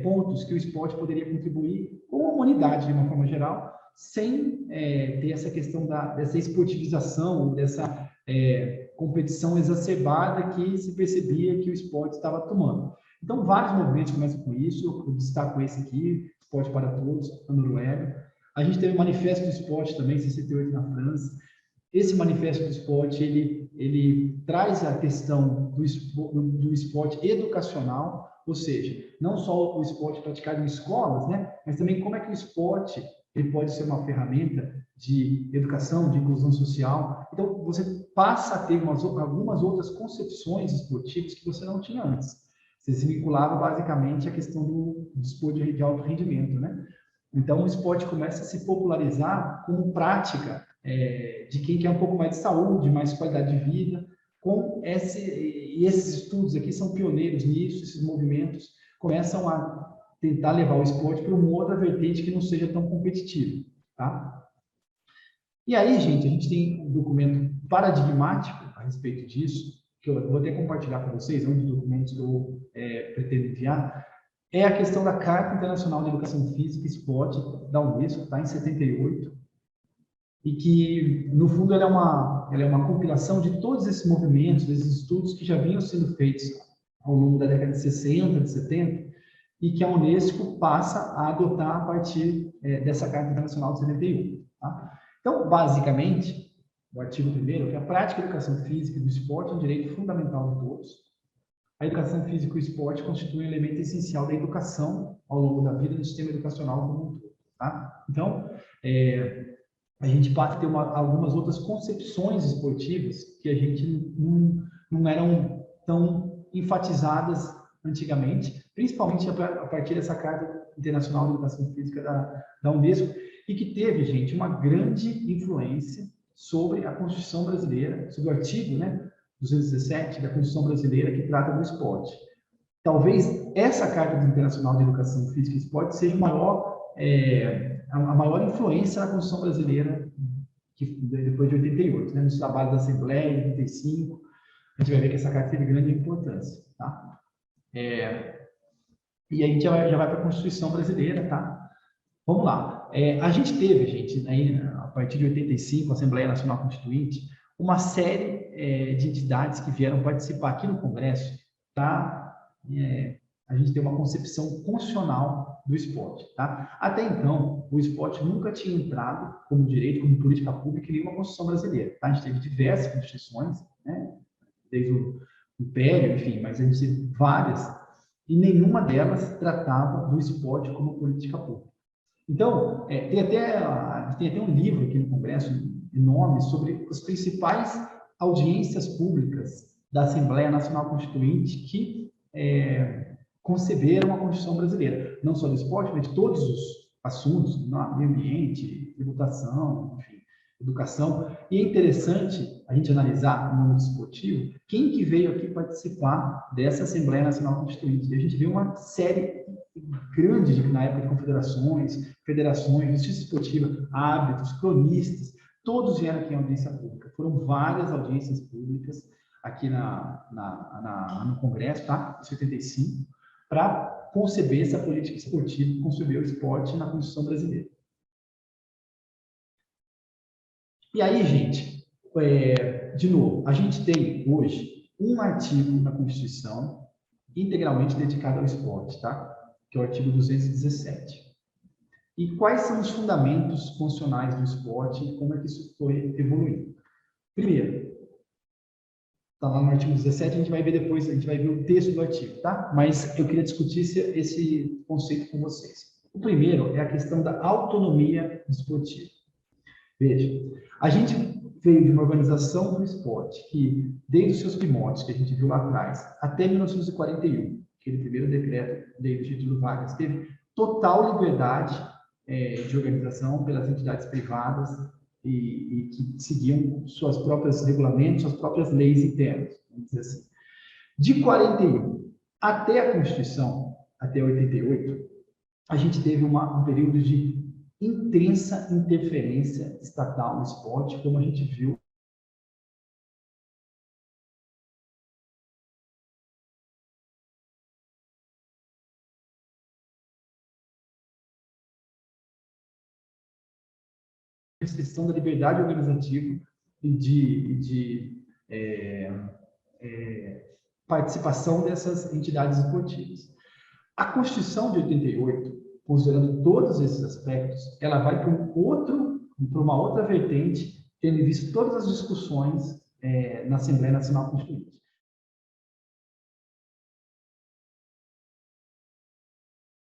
pontos que o esporte poderia contribuir com a humanidade, de uma forma geral, sem ter essa questão dessa esportivização, dessa competição exacerbada que se percebia que o esporte estava tomando. Então, vários movimentos começam com isso, eu destaco esse aqui, Esporte para Todos, na Noruega. A gente teve o Manifesto do Esporte também, em 68, na França. Esse Manifesto do Esporte, ele traz a questão do esporte educacional, ou seja, não só o esporte praticado em escolas, né, mas também como é que o esporte ele pode ser uma ferramenta de educação, de inclusão social. Então, você passa a ter algumas outras concepções esportivas que você não tinha antes. Você se vinculava basicamente à questão do esporte de alto rendimento, né? Então, o esporte começa a se popularizar como prática de quem quer um pouco mais de saúde, mais qualidade de vida. E esses estudos aqui são pioneiros nisso, esses movimentos começam a tentar levar o esporte para uma outra vertente que não seja tão competitiva, tá? E aí, gente, a gente tem um documento paradigmático a respeito disso, que eu vou até compartilhar com vocês, é um dos documentos que eu pretendo enviar, é a questão da Carta Internacional de Educação Física e Esporte, da Unesco, está em 78, e que, no fundo, ela é uma compilação de todos esses movimentos, desses estudos que já vinham sendo feitos ao longo da década de 60, de 70, e que a Unesco passa a adotar a partir dessa Carta Internacional de 71. Tá? Então, basicamente, o artigo 1º, que a prática da educação física e do esporte é um direito fundamental de todos. A educação física e o esporte constituem um elemento essencial da educação ao longo da vida no sistema educacional como um todo. Tá? Então, a gente passa a ter algumas outras concepções esportivas que a gente não eram tão enfatizadas antigamente, principalmente a partir dessa Carta Internacional de Educação Física da Unesco, e que teve, gente, uma grande influência sobre a Constituição brasileira, sobre o artigo, né, 217 da Constituição brasileira, que trata do esporte. Talvez essa Carta Internacional de Educação Física e Esporte seja a maior influência na Constituição brasileira depois de 88, né, nos trabalhos da Assembleia, em 85, a gente vai ver que essa carta teve grande importância, tá? E a gente já vai para a Constituição brasileira, tá? Vamos lá. A gente teve, gente, aí, a partir de 85, a Assembleia Nacional Constituinte, uma série de entidades que vieram participar aqui no Congresso, tá? A gente tem uma concepção constitucional do esporte, tá? Até então, o esporte nunca tinha entrado como direito, como política pública em nenhuma Constituição brasileira, tá? A gente teve diversas constituições, né? Desde o Império, enfim, mas a gente teve várias, e nenhuma delas tratava do esporte como política pública. Então, tem até um livro aqui no Congresso enorme sobre as principais audiências públicas da Assembleia Nacional Constituinte que conceberam a Constituição brasileira, não só do esporte, mas de todos os assuntos, meio ambiente, tributação, enfim, educação. E é interessante a gente analisar no âmbito esportivo, quem que veio aqui participar dessa Assembleia Nacional Constituinte. E a gente viu uma série grande, na época, de confederações, federações, justiça esportiva, árbitros, cronistas, todos vieram aqui em audiência pública. Foram várias audiências públicas aqui no Congresso, tá? 75, para conceber essa política esportiva, conceber o esporte na Constituição brasileira. E aí, gente, de novo, a gente tem hoje um artigo na Constituição integralmente dedicado ao esporte, tá? Que é o artigo 217. E quais são os fundamentos funcionais do esporte e como é que isso foi evoluindo? Primeiro, está lá no artigo 17, a gente vai ver depois, a gente vai ver o texto do artigo, tá? Mas eu queria discutir esse conceito com vocês. O primeiro é a questão da autonomia esportiva. Veja, a gente veio de uma organização do esporte que, desde os seus primórdios, que a gente viu lá atrás, até 1941, aquele primeiro decreto do Getúlio Vargas, teve total liberdade de organização pelas entidades privadas e que seguiam seus próprios regulamentos, suas próprias leis internas, vamos dizer assim. De 41 até a Constituição, até 88, a gente teve um período de intensa interferência estatal no esporte, como a gente viu restrição da liberdade organizativa e de participação dessas entidades esportivas. A Constituição de 88, considerando todos esses aspectos, ela vai para uma outra vertente, tendo visto todas as discussões na Assembleia Nacional Constituinte.